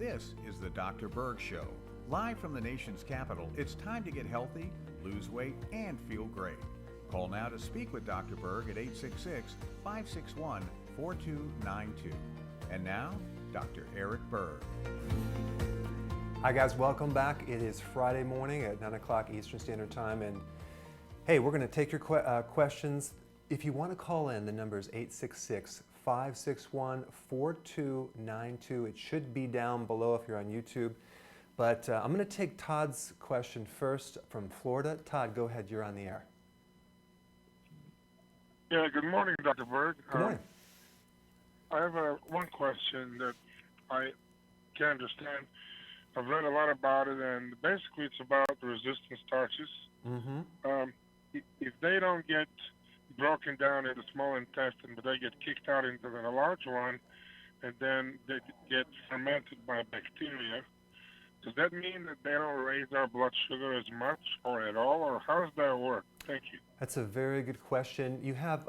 This is the Dr. Berg Show. Live from the nation's capital, it's time to get healthy, lose weight, and feel great. Call now to speak with Dr. Berg at 866-561-4292. And now, Dr. Eric Berg. Hi guys, welcome back. It is Friday morning at 9 o'clock Eastern Standard Time, and hey, we're going to take your questions. If you want to call in, the number is 866-561-4292. It should be down below if you're on YouTube. But I'm going to take Todd's question first from Florida. Todd, go ahead. You're on the air. Yeah, good morning, Dr. Berg. Good morning. I have one question that I can't understand. I've read a lot about it, and basically it's about resistant starches. Mm-hmm. If they don't get broken down in the small intestine, but they get kicked out into the large one, and then they get fermented by bacteria, does that mean that they don't raise our blood sugar as much or at all, or how does that work? Thank you. That's a very good question. You have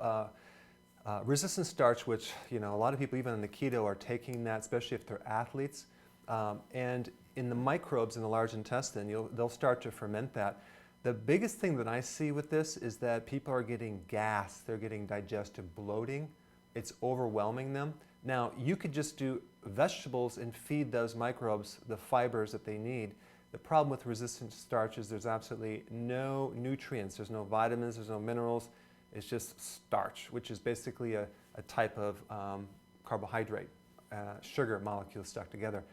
resistant starch, which a lot of people even on the keto are taking that, especially if they're athletes. And in the microbes in the large intestine, they'll start to ferment that. The biggest thing that I see with this is that people are getting gas, they're getting digestive bloating, it's overwhelming them. Now, you could just do vegetables and feed those microbes the fibers that they need. The problem with resistant starch is there's absolutely no nutrients, there's no vitamins, there's no minerals, it's just starch, which is basically a type of carbohydrate, sugar molecules stuck together.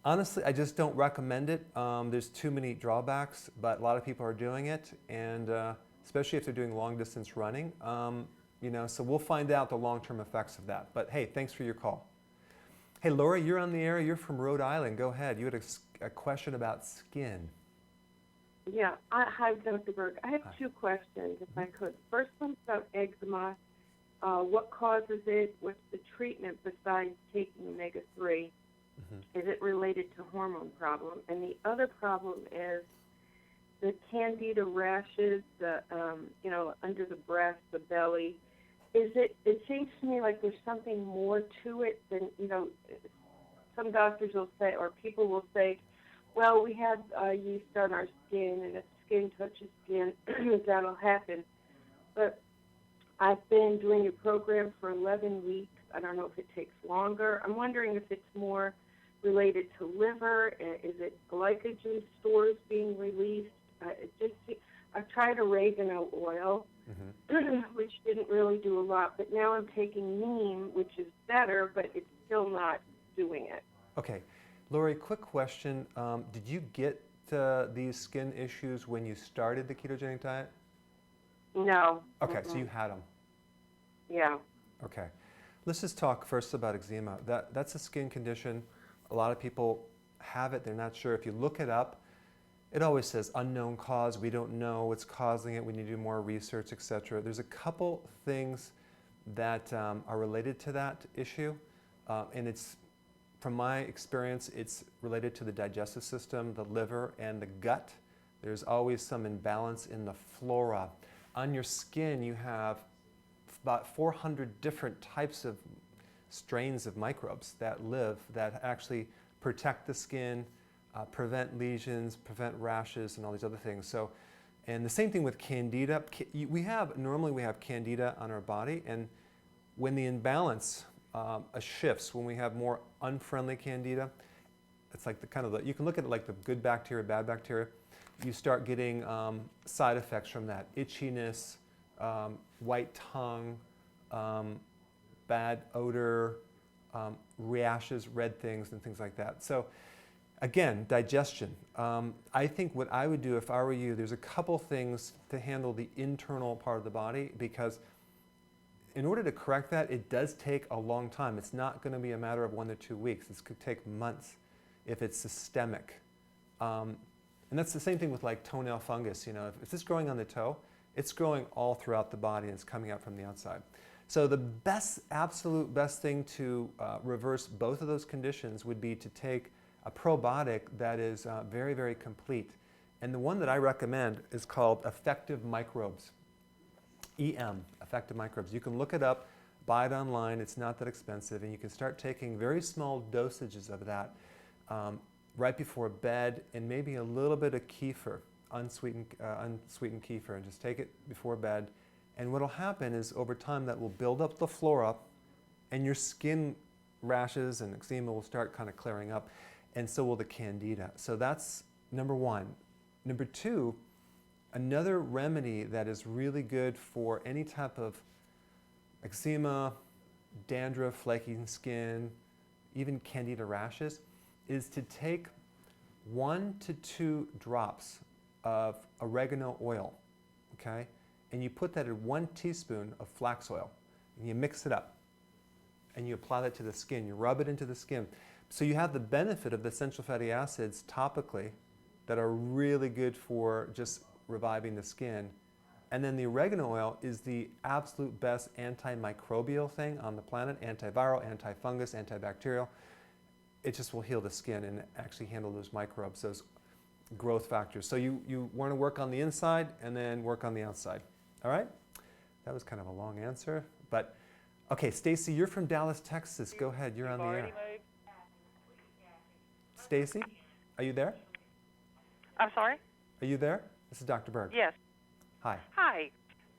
Honestly, I just don't recommend it. There's too many drawbacks, but a lot of people are doing it, and especially if they're doing long distance running. So we'll find out the long-term effects of that. But hey, thanks for your call. Hey, Laura, you're on the air. You're from Rhode Island. Go ahead. You had a question about skin. Yeah. Hi, Dr. Berg. I have two questions, if I could. First one's about eczema. What causes it? What's the treatment besides taking omega-3? Mm-hmm. Is it related to hormone problem? And the other problem is the candida rashes, the under the breast, the belly. It seems to me like there's something more to it than some doctors will say, or people will say, well, we had yeast on our skin, and if skin touches skin, that'll happen. But I've been doing your program for 11 weeks. I don't know if it takes longer. I'm wondering if it's more related to liver. Is it glycogen stores being released? I've tried oregano oil, mm-hmm. which didn't really do a lot, but now I'm taking neem, which is better, but it's still not doing it. Okay. Lori, quick question. Did you get these skin issues when you started the ketogenic diet? No. Okay, Mm-mm. So you had them. Yeah. Okay. Let's just talk first about eczema. That's a skin condition. A lot of people have it. They're not sure. If you look it up, it always says unknown cause. We don't know what's causing it. We need to do more research, etc. There's a couple things that are related to that issue, and it's, from my experience, it's related to the digestive system, the liver, and the gut. There's always some imbalance in the flora. On your skin, you have about 400 different types of strains of microbes that live, that actually protect the skin, prevent lesions, prevent rashes, and all these other things. So, and the same thing with candida. Normally we have candida on our body, and when the imbalance shifts, when we have more unfriendly candida, it's like you can look at it like the good bacteria, bad bacteria. You start getting side effects from that: itchiness, white tongue, bad odor, rashes, red things, and things like that. So again, digestion. I think what I would do if I were you, there's a couple things to handle the internal part of the body, because in order to correct that, it does take a long time. It's not going to be a matter of 1 to 2 weeks. This could take months if it's systemic. And that's the same thing with like toenail fungus. If it's growing on the toe, it's growing all throughout the body and it's coming out from the outside. So the absolute best thing to reverse both of those conditions would be to take a probiotic that is very, very complete. And the one that I recommend is called Effective Microbes. EM, Effective Microbes. You can look it up, buy it online, it's not that expensive, and you can start taking very small dosages of that. right before bed, and maybe a little bit of kefir, unsweetened kefir, and just take it before bed. And what will happen is over time that will build up the flora, and your skin rashes and eczema will start kind of clearing up, and so will the candida. So that's number one. Number two, another remedy that is really good for any type of eczema, dandruff, flaking skin, even candida rashes, is to take 1 to 2 drops of oregano oil, okay? And you put that in 1 teaspoon of flax oil, and you mix it up, and you apply that to the skin. You rub it into the skin. So you have the benefit of the essential fatty acids topically that are really good for just reviving the skin. And then the oregano oil is the absolute best antimicrobial thing on the planet, antiviral, antifungus, antibacterial. It just will heal the skin and actually handle those microbes, those growth factors. So you want to work on the inside and then work on the outside. All right? That was kind of a long answer, but okay, Stacy, you're from Dallas, Texas. Go ahead, you're on the air. Stacy, are you there? I'm sorry? Are you there? This is Dr. Berg. Yes. Hi. Hi.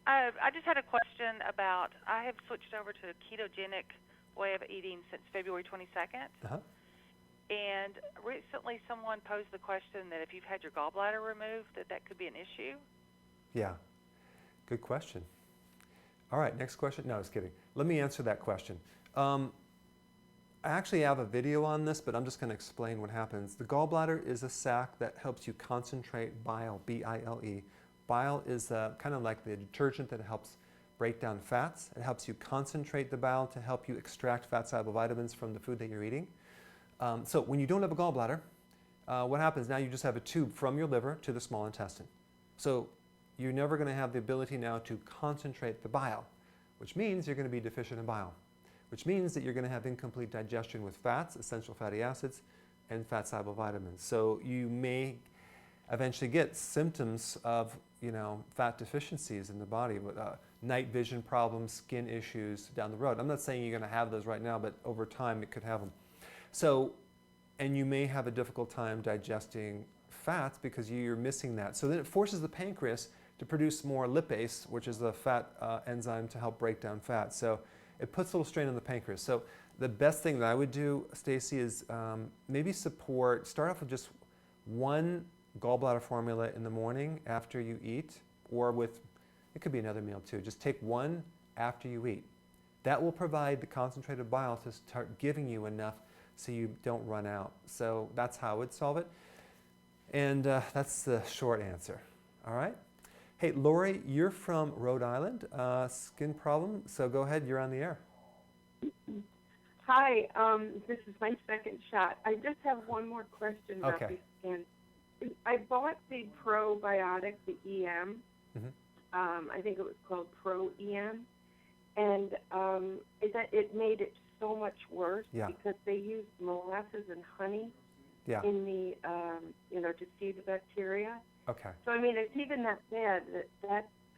I just had a question about, I have switched over to a ketogenic way of eating since February 22nd. Uh-huh. And recently someone posed the question that if you've had your gallbladder removed, that could be an issue. Yeah. Good question. All right, next question. No, I was kidding. Let me answer that question. I actually have a video on this, but I'm just going to explain what happens. The gallbladder is a sac that helps you concentrate bile, B-I-L-E. Bile is kind of like the detergent that helps break down fats. It helps you concentrate the bile to help you extract fat-soluble vitamins from the food that you're eating. So when you don't have a gallbladder, what happens now, you just have a tube from your liver to the small intestine. So you're never going to have the ability now to concentrate the bile, which means you're going to be deficient in bile, which means that you're going to have incomplete digestion with fats, essential fatty acids, and fat-soluble vitamins. So you may eventually get symptoms of, fat deficiencies in the body, with night vision problems, skin issues down the road. I'm not saying you're going to have those right now, but over time it could have them. So, and you may have a difficult time digesting fats because you're missing that. So then it forces the pancreas to produce more lipase, which is the fat enzyme to help break down fat. So it puts a little strain on the pancreas. So the best thing that I would do, Stacy, is maybe start off with just 1 gallbladder formula in the morning after you eat, or it could be another meal too. Just take 1 after you eat. That will provide the concentrated bile to start giving you enough so you don't run out. So that's how I would solve it. And that's the short answer. All right? Hey, Lori, you're from Rhode Island, skin problem. So go ahead, you're on the air. Hi, this is my second shot. I just have one more question about the skin. I bought the probiotic, the EM. Mm-hmm. I think it was called Pro EM. And it made it so much worse because they used molasses and honey in the, to feed the bacteria. Okay. So, it's even that bad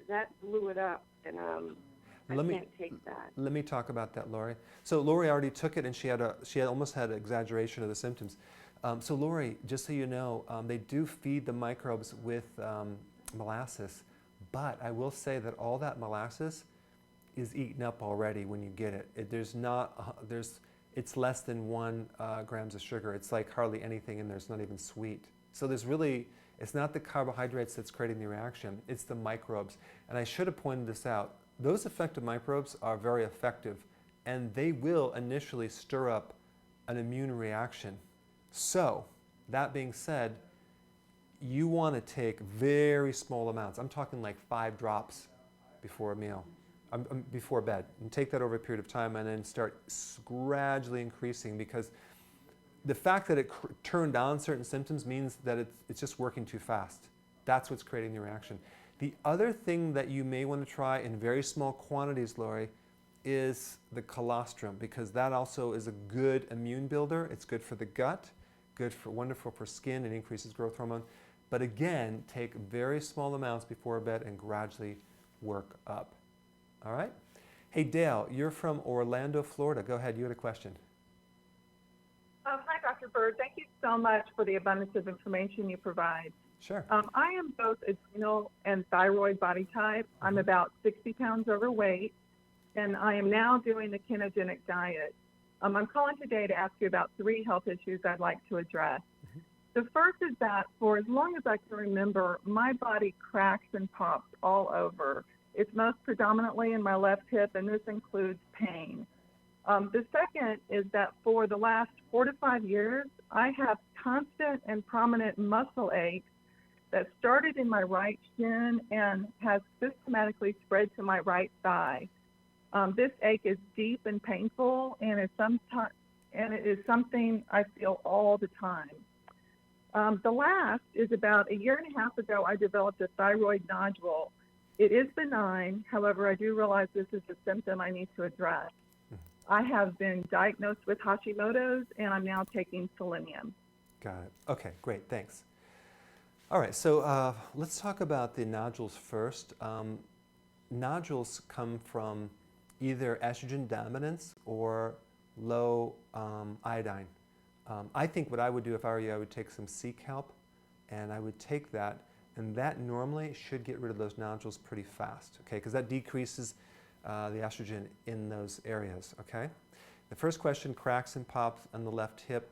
that blew it up, and I can't take that. Let me talk about that, Lori. So Lori already took it, and she almost had an exaggeration of the symptoms. So Lori, just so you know, they do feed the microbes with molasses, but I will say that all that molasses is eaten up already when you get it. It's less than 1 grams of sugar. It's like hardly anything in there. It's not even sweet. So it's not the carbohydrates that's creating the reaction, it's the microbes. And I should have pointed this out. Those effective microbes are very effective, and they will initially stir up an immune reaction. So, that being said, you want to take very small amounts. I'm talking like 5 drops before a meal, before bed. And take that over a period of time and then start gradually increasing, because the fact that it turned on certain symptoms means that it's just working too fast. That's what's creating the reaction. The other thing that you may want to try in very small quantities, Lori, is the colostrum, because that also is a good immune builder. It's good for the gut, wonderful for skin, and increases growth hormone. But again, take very small amounts before bed and gradually work up. All right? Hey, Dale, you're from Orlando, Florida. Go ahead, you had a question. Hi, Dr. Dr. Berg, thank you so much for the abundance of information you provide. Sure. I am both adrenal and thyroid body type. I'm about 60 pounds overweight, and I am now doing the ketogenic diet. I'm calling today to ask you about 3 health issues I'd like to address. The first is that for as long as I can remember, my body cracks and pops all over. It's most predominantly in my left hip, and this includes pain. The second is that for the last 4 to 5 years, I have constant and prominent muscle aches that started in my right shin and has systematically spread to my right thigh. This ache is deep and painful, and it is something I feel all the time. The last is about a year and a half ago, I developed a thyroid nodule. It is benign. However, I do realize this is a symptom I need to address. I have been diagnosed with Hashimoto's, and I'm now taking selenium. Got it. Okay, great, thanks. All right, so let's talk about the nodules first. Nodules come from either estrogen dominance or low iodine. I think what I would do if I were you, I would take some sea kelp, and I would take that, and that normally should get rid of those nodules pretty fast, okay? Because that decreases the estrogen in those areas, okay? The first question, cracks and pops on the left hip.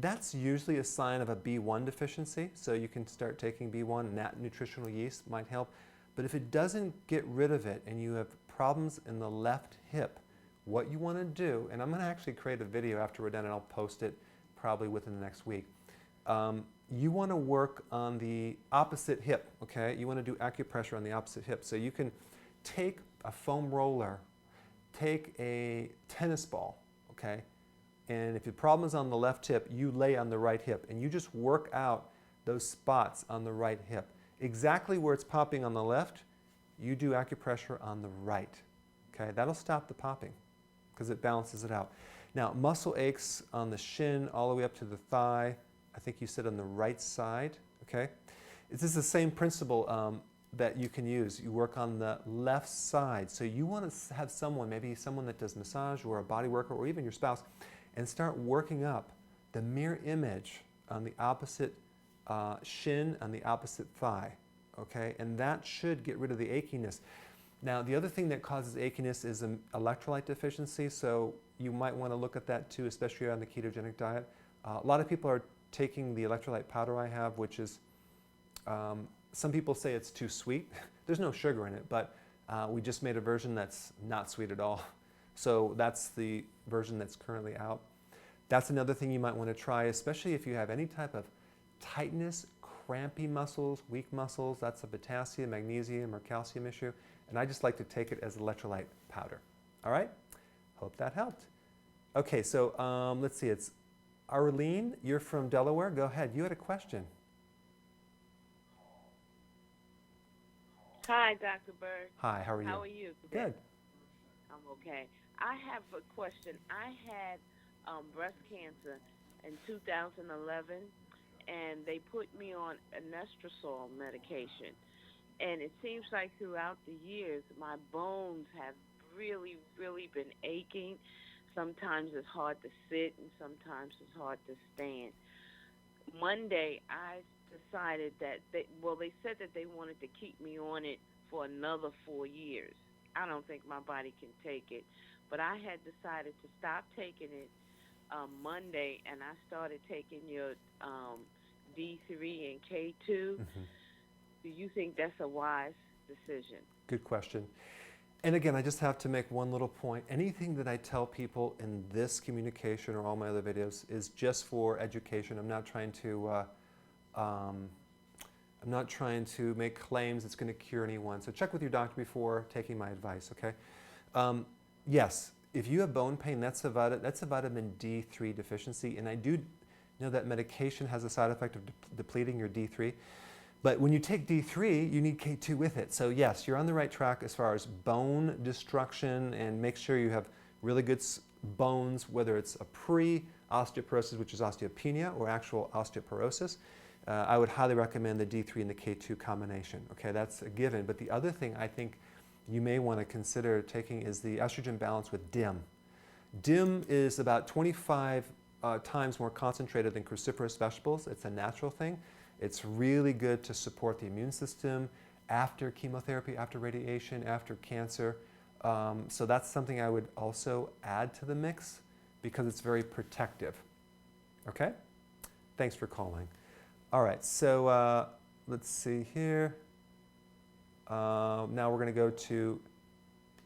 That's usually a sign of a B1 deficiency, so you can start taking B1, and that nutritional yeast might help. But if it doesn't get rid of it and you have problems in the left hip, what you want to do, and I'm going to actually create a video after we're done and I'll post it probably within the next week. You want to work on the opposite hip, okay? You want to do acupressure on the opposite hip. So you can take a foam roller, take a tennis ball, okay? And if the problem is on the left hip, you lay on the right hip and you just work out those spots on the right hip. Exactly where it's popping on the left, you do acupressure on the right, okay? That'll stop the popping because it balances it out. Now, muscle aches on the shin all the way up to the thigh. I think you said on the right side, okay? This is the same principle that you can use. You work on the left side. So you want to have someone, maybe someone that does massage or a body worker or even your spouse, and start working up the mirror image on the opposite shin and the opposite thigh, okay? And that should get rid of the achiness. Now, the other thing that causes achiness is an electrolyte deficiency, so you might want to look at that too, especially on the ketogenic diet. A lot of people are taking the electrolyte powder I have, which is, some people say it's too sweet. There's no sugar in it, but we just made a version that's not sweet at all. So that's the version that's currently out. That's another thing you might want to try, especially if you have any type of tightness, crampy muscles, weak muscles. That's a potassium, magnesium, or calcium issue. And I just like to take it as electrolyte powder. All right? Hope that helped. Okay, so let's see. It's Arlene. You're from Delaware. Go ahead. You had a question. Hi, Dr. Berg. Hi, how are you? How are you today? Good. I'm okay. I have a question. I had breast cancer in 2011, and they put me on anastrozole medication. And it seems like throughout the years, my bones have really, really been aching. Sometimes it's hard to sit, and sometimes it's hard to stand. Monday, I decided that they said that they wanted to keep me on it for another 4 years. I don't think my body can take it, but I had decided to stop taking it Monday, and I started taking your D3 and K2. Do you think that's a wise decision? Good question. And again, I just have to make one little point. Anything that I tell people in this communication or all my other videos is just for education. I'm not trying to make claims it's going to cure anyone. So check with your doctor before taking my advice, okay? Yes, if you have bone pain, that's a vitamin D3 deficiency, and I do know that medication has a side effect of depleting your D3. But when you take D3, you need K2 with it. So yes, you're on the right track as far as bone destruction, and make sure you have really good bones, whether it's a pre-osteoporosis, which is osteopenia, or actual osteoporosis. I would highly recommend the D3 and the K2 combination. Okay, that's a given. But the other thing I think you may want to consider taking is the estrogen balance with DIM. DIM is about 25 times more concentrated than cruciferous vegetables. It's a natural thing. It's really good to support the immune system after chemotherapy, after radiation, after cancer. So that's something I would also add to the mix because it's very protective. Okay? Thanks for calling. All right, so let's see here. Now we're going to go to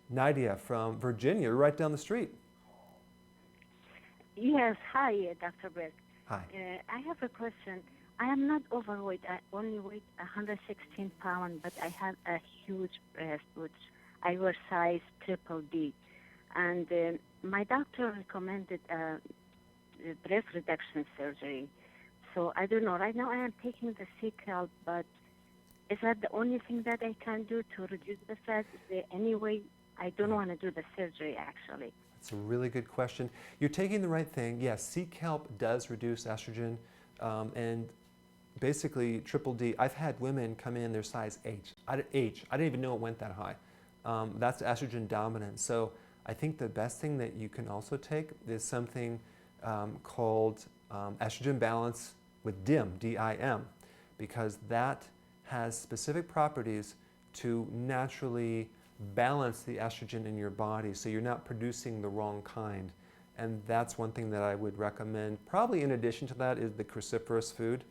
Nadia from Virginia, right down the street. Yes, hi, Dr. Berg. Hi. I have a question. I am not overweight. I only weigh 116 pounds, but I have a huge breast, which I wear size triple D. And my doctor recommended breast reduction surgery. So I don't know. Right now I am taking the C-Kelp, but is that the only thing that I can do to reduce the fat? Is there any way? I don't want to do the surgery, actually. That's a really good question. You're taking the right thing. Yes, C-Kelp does reduce estrogen, and basically triple D. I've had women come in their size H. I didn't even know it went that high. That's estrogen dominant. So I think the best thing that you can also take is something called estrogen balance with DIM, D-I-M, because that has specific properties to naturally balance the estrogen in your body so you're not producing the wrong kind. And that's one thing that I would recommend. Probably in addition to that is the cruciferous food.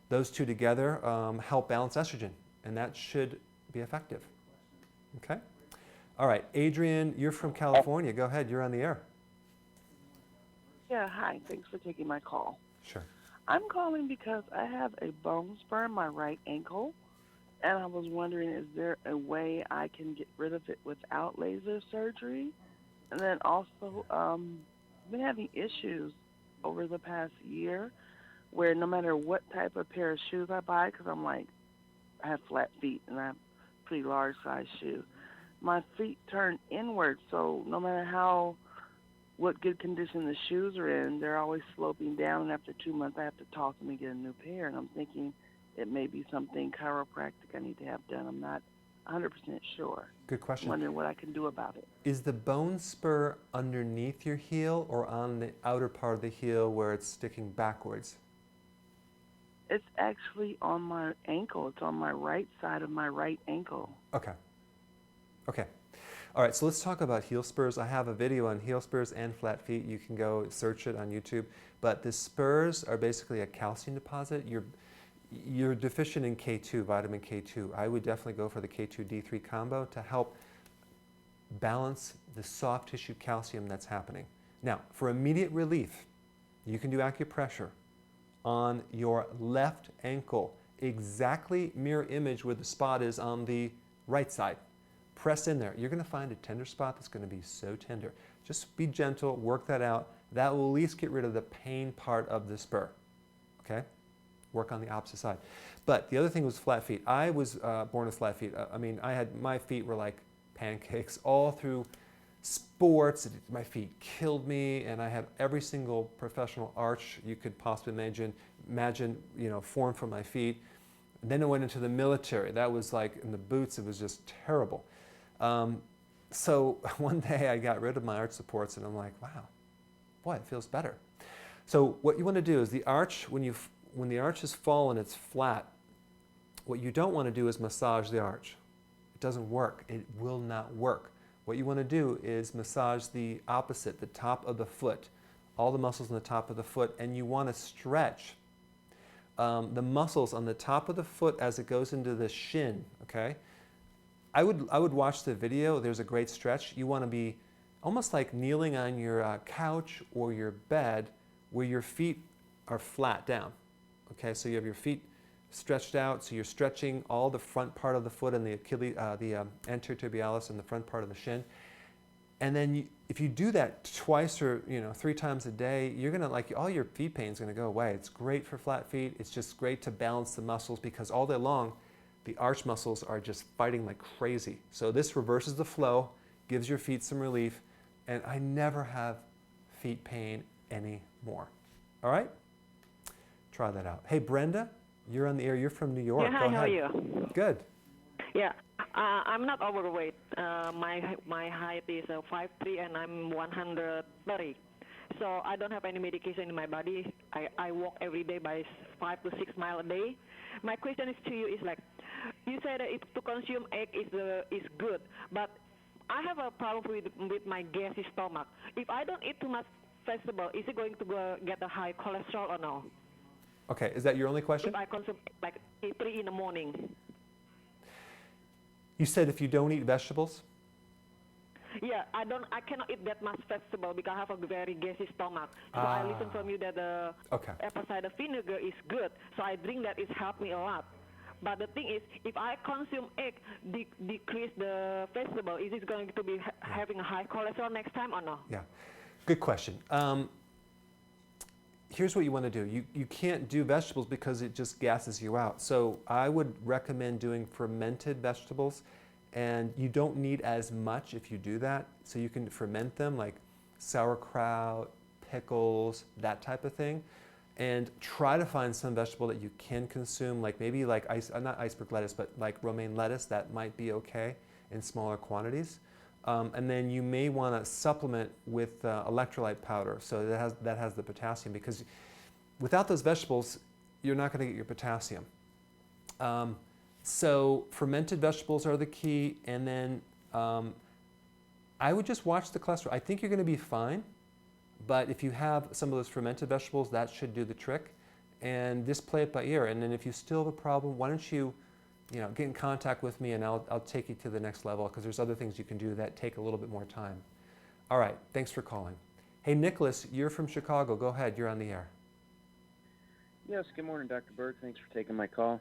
Those two together help balance estrogen, and that should be effective. Okay? All right, Adrian, you're from California. Go ahead, you're on the air. Yeah, hi. Thanks for taking my call. Sure. I'm calling because I have a bone spur in my right ankle, and I was wondering, is there a way I can get rid of it without laser surgery? And then also, I've been having issues over the past year where no matter what type of pair of shoes I buy, because I have flat feet and I have pretty large size shoe, my feet turn inward, so no matter what good condition the shoes are in, they're always sloping down, and after 2 months I have to toss them and get a new pair, and I'm thinking it may be something chiropractic I need to have done. I'm not 100% sure. Good question. I'm wondering what I can do about it. Is the bone spur underneath your heel or on the outer part of the heel where it's sticking backwards? It's actually on my ankle. It's on my right side of my right ankle. Okay. Okay. All right, so let's talk about heel spurs. I have a video on heel spurs and flat feet. You can go search it on YouTube. But the spurs are basically a calcium deposit. You're deficient in K2, vitamin K2. I would definitely go for the K2-D3 combo to help balance the soft tissue calcium that's happening. Now, for immediate relief, you can do acupressure on your left ankle, exactly mirror image where the spot is on the right side. Press in there. You're going to find a tender spot that's going to be so tender. Just be gentle, work that out. That will at least get rid of the pain part of the spur. Okay? Work on the opposite side. But the other thing was flat feet. I was born with flat feet. My feet were like pancakes all through sports. My feet killed me, and I had every single professional arch you could possibly imagine, formed from my feet. And then I went into the military. That was like, in the boots, it was just terrible. So one day I got rid of my arch supports, and I'm like, wow, boy, it feels better. So what you want to do is the arch, when the arch is fallen, it's flat. What you don't want to do is massage the arch. It doesn't work. It will not work. What you want to do is massage the opposite, the top of the foot, all the muscles on the top of the foot, and you want to stretch the muscles on the top of the foot as it goes into the shin, okay? I would watch the video. There's a great stretch. You want to be almost like kneeling on your couch or your bed where your feet are flat down, okay? So you have your feet stretched out, so you're stretching all the front part of the foot and the Achilles, the anterior tibialis and the front part of the shin. And then if you do that twice or 3 times a day, you're gonna all your feet pain is gonna go away. It's great for flat feet. It's just great to balance the muscles because all day long, the arch muscles are just fighting like crazy. So this reverses the flow, gives your feet some relief, and I never have feet pain anymore. All right? Try that out. Hey, Brenda, you're on the air. You're from New York. Yeah, hi, how are you? Good. Yeah, I'm not overweight. My height is 5'3", and I'm 130. So I don't have any medication in my body. I walk every day by 5 to 6 miles a day. My question is to you is like, you said that to consume egg is good, but I have a problem with my gassy stomach. If I don't eat too much vegetable, is it going to get a high cholesterol or no? Okay, is that your only question? If I consume like 3 in the morning. You said if you don't eat vegetables? Yeah, I cannot eat that much vegetable because I have a very gassy stomach. So I listen from you that the apple cider vinegar is good. So I drink that. It's helped me a lot. But the thing is, if I consume egg, decrease the vegetable, is it going to be having a high cholesterol next time or no? Yeah, good question. Here's what you want to do. You can't do vegetables because it just gasses you out. So I would recommend doing fermented vegetables, and you don't need as much if you do that. So you can ferment them like sauerkraut, pickles, that type of thing. And try to find some vegetable that you can consume, like maybe like not iceberg lettuce, but like romaine lettuce. That might be okay in smaller quantities. And then you may want to supplement with electrolyte powder, so that has the potassium, because without those vegetables, you're not going to get your potassium. So fermented vegetables are the key, and then I would just watch the cholesterol. I think you're going to be fine. But if you have some of those fermented vegetables, that should do the trick. And just play it by ear. And then if you still have a problem, why don't you get in contact with me, and I'll take you to the next level, because there's other things you can do that take a little bit more time. All right, thanks for calling. Hey, Nicholas, you're from Chicago. Go ahead, you're on the air. Yes, good morning, Dr. Berg. Thanks for taking my call.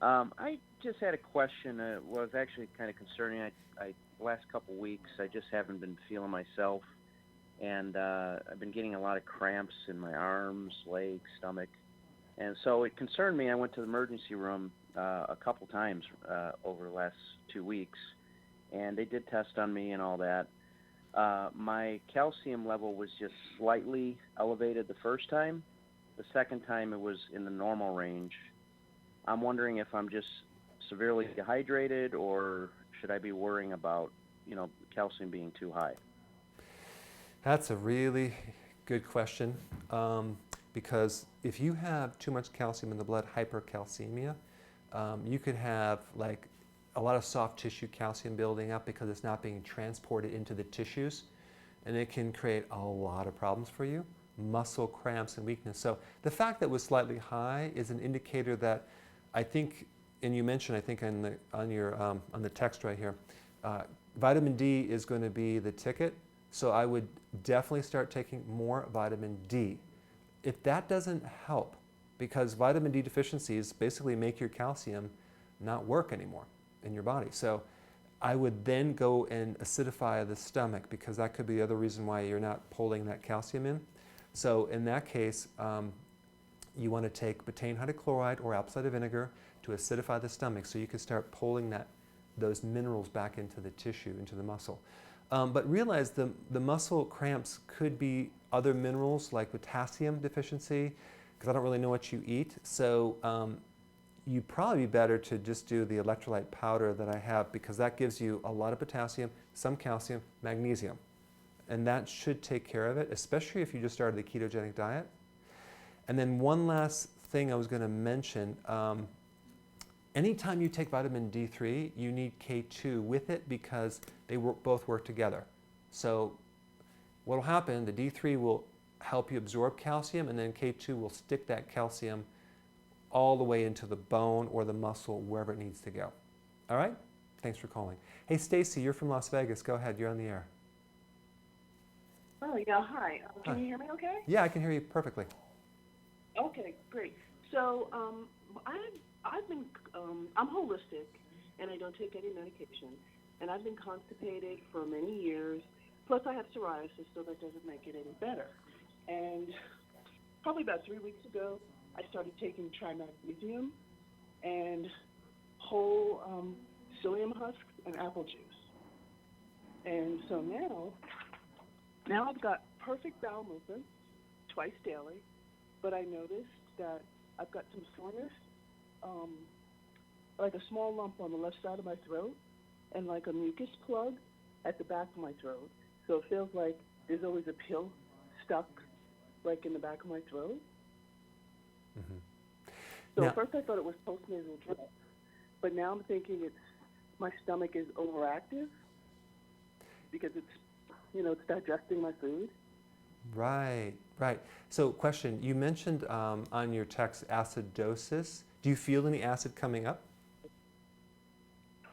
I just had a question. It was actually kind of concerning. Last couple weeks, I just haven't been feeling myself. And I've been getting a lot of cramps in my arms, legs, stomach. And so it concerned me. I went to the emergency room a couple times over the last 2 weeks, and they did test on me and all that. My calcium level was just slightly elevated the first time. The second time it was in the normal range. I'm wondering if I'm just severely dehydrated, or should I be worrying about, calcium being too high? That's a really good question, because if you have too much calcium in the blood, hypercalcemia, you could have like a lot of soft tissue calcium building up because it's not being transported into the tissues, and it can create a lot of problems for you, muscle cramps and weakness. So the fact that it was slightly high is an indicator that I think, and you mentioned I think on the text right here, vitamin D is going to be the ticket. So I would definitely start taking more vitamin D. If that doesn't help, because vitamin D deficiencies basically make your calcium not work anymore in your body. So I would then go and acidify the stomach, because that could be the other reason why you're not pulling that calcium in. So in that case, you want to take betaine hydrochloride or apple cider vinegar to acidify the stomach, so you can start pulling those minerals back into the tissue, into the muscle. But realize the muscle cramps could be other minerals like potassium deficiency, because I don't really know what you eat. So you'd probably be better to just do the electrolyte powder that I have, because that gives you a lot of potassium, some calcium, magnesium. And that should take care of it, especially if you just started the ketogenic diet. And then one last thing I was going to mention. Anytime you take vitamin D3, you need K2 with it, because they both work together. So what will happen, the D3 will help you absorb calcium, and then K2 will stick that calcium all the way into the bone or the muscle, wherever it needs to go. All right? Thanks for calling. Hey, Stacy, you're from Las Vegas. Go ahead, you're on the air. Oh, yeah, hi. Can you hear me okay? Yeah, I can hear you perfectly. Okay, great. So I'm holistic, and I don't take any medication, and I've been constipated for many years. Plus, I have psoriasis, so that doesn't make it any better. And probably about 3 weeks ago, I started taking trimagnesium and whole psyllium husks and apple juice. And so now I've got perfect bowel movement twice daily, but I noticed that I've got some soreness, like a small lump on the left side of my throat, and like a mucus plug at the back of my throat. So it feels like there's always a pill stuck, like in the back of my throat. Mm-hmm. So now, at first I thought it was postnasal drip, but now I'm thinking it's my stomach is overactive because it's digesting my food. Right. So question, you mentioned on your text acidosis. Do you feel any acid coming up?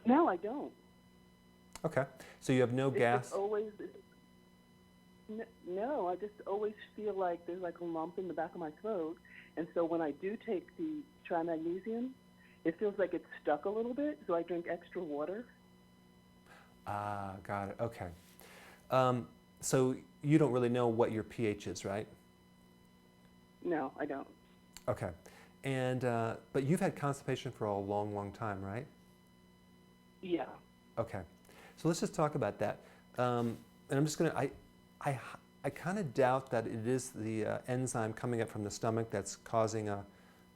No, I don't. Okay. So you have no gas? It's always, no, I just always feel like there's like a lump in the back of my throat. And so when I do take the trimagnesium, it feels like it's stuck a little bit, so I drink extra water. Ah, got it. Okay. So you don't really know what your pH is, right? No, I don't. Okay. And but you've had constipation for a long, long time, right? Yeah. Okay. So let's just talk about that. And I'm just going to, I kind of doubt that it is the enzyme coming up from the stomach that's causing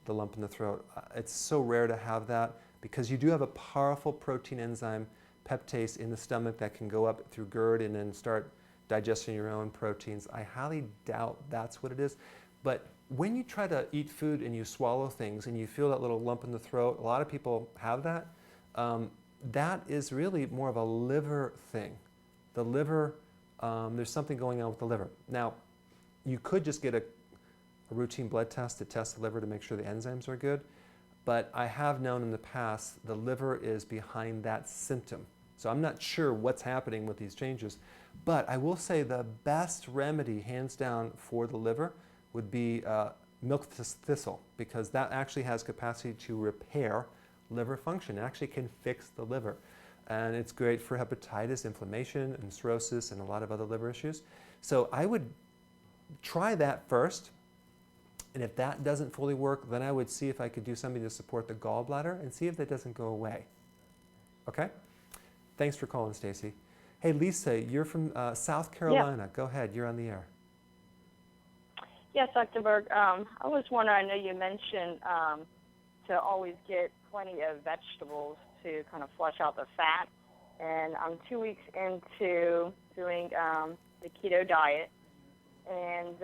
the lump in the throat. It's so rare to have that because you do have a powerful protein enzyme, peptase, in the stomach that can go up through GERD and then start digesting your own proteins. I highly doubt that's what it is. But when you try to eat food and you swallow things and you feel that little lump in the throat, a lot of people have that. That is really more of a liver thing. The liver, there's something going on with the liver. Now, you could just get a routine blood test to test the liver to make sure the enzymes are good, but I have known in the past the liver is behind that symptom. So I'm not sure what's happening with these changes, but I will say the best remedy, hands down, for the liver would be milk thistle, because that actually has capacity to repair liver function. It actually can fix the liver. And it's great for hepatitis, inflammation, and cirrhosis, and a lot of other liver issues. So I would try that first. And if that doesn't fully work, then I would see if I could do something to support the gallbladder and see if that doesn't go away. Okay? Thanks for calling, Stacy. Hey, Lisa, you're from South Carolina. Go ahead. You're on the air. Yes, Dr. Berg. I was wondering, I know you mentioned to always get plenty of vegetables to kind of flush out the fat. And I'm 2 weeks into doing the keto diet. And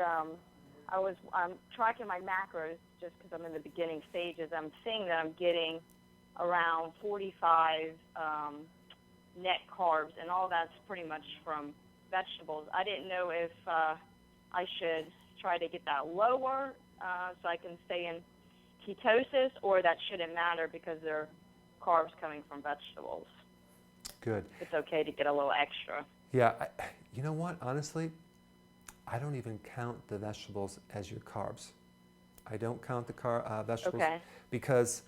I'm tracking my macros just because I'm in the beginning stages. I'm seeing that I'm getting around 45 net carbs, and all that's pretty much from vegetables. I didn't know if I should try to get that lower so I can stay in ketosis, or that shouldn't matter because they're carbs coming from vegetables. Good. It's okay to get a little extra. Yeah, you know what, honestly, I don't even count the vegetables as your carbs. I don't count the vegetables because,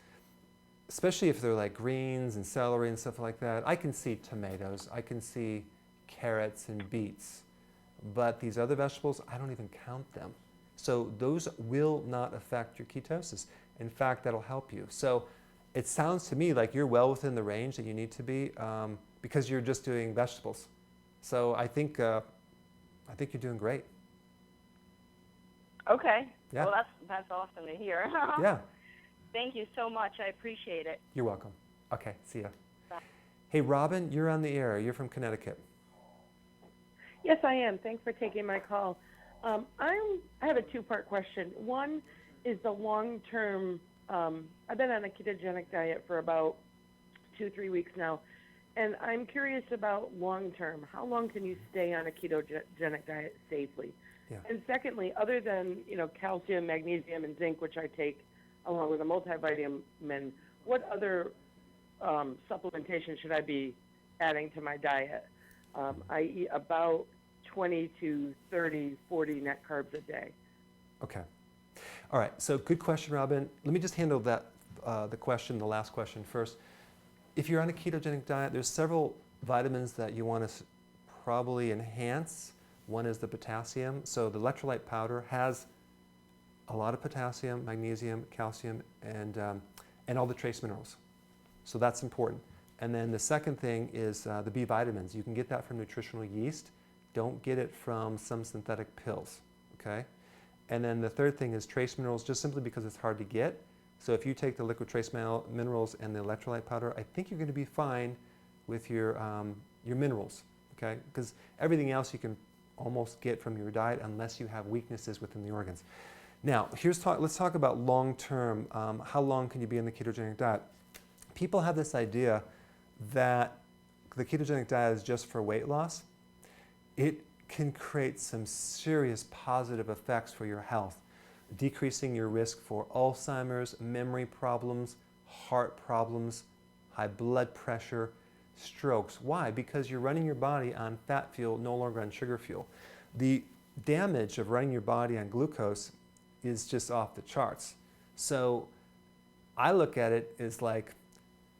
especially if they're like greens and celery and stuff like that, I can see tomatoes, I can see carrots and beets, but these other vegetables, I don't even count them. So those will not affect your ketosis. In fact, that'll help you. So it sounds to me like you're well within the range that you need to be because you're just doing vegetables. So I think you're doing great. Okay. Yeah. Well, that's awesome to hear. Yeah. Thank you so much. I appreciate it. You're welcome. Okay, see ya. Bye. Hey, Robin, you're on the air. You're from Connecticut. Yes, I am. Thanks for taking my call. I have a two-part question. One is the long-term. I've been on a ketogenic diet for about 2-3 weeks now, and I'm curious about long-term. How long can you stay on a ketogenic diet safely? Yeah. And secondly, other than calcium, magnesium, and zinc, which I take along with a multivitamin, what other supplementation should I be adding to my diet? I eat about 20 to 30, 40 net carbs a day. Okay. All right. So good question, Robin. Let me just handle that the last question first. If you're on a ketogenic diet, there's several vitamins that you want to probably enhance. One is the potassium. So the electrolyte powder has a lot of potassium, magnesium, calcium, and all the trace minerals. So that's important. And then the second thing is the B vitamins. You can get that from nutritional yeast. Don't get it from some synthetic pills, okay? And then the third thing is trace minerals, just simply because it's hard to get. So if you take the liquid trace minerals and the electrolyte powder, I think you're going to be fine with your minerals, okay? Because everything else you can almost get from your diet unless you have weaknesses within the organs. Now, let's talk about long-term. How long can you be in the ketogenic diet? People have this idea that the ketogenic diet is just for weight loss. It can create some serious positive effects for your health, decreasing your risk for Alzheimer's, memory problems, heart problems, high blood pressure, strokes. Why? Because you're running your body on fat fuel, no longer on sugar fuel. The damage of running your body on glucose is just off the charts. So I look at it as like,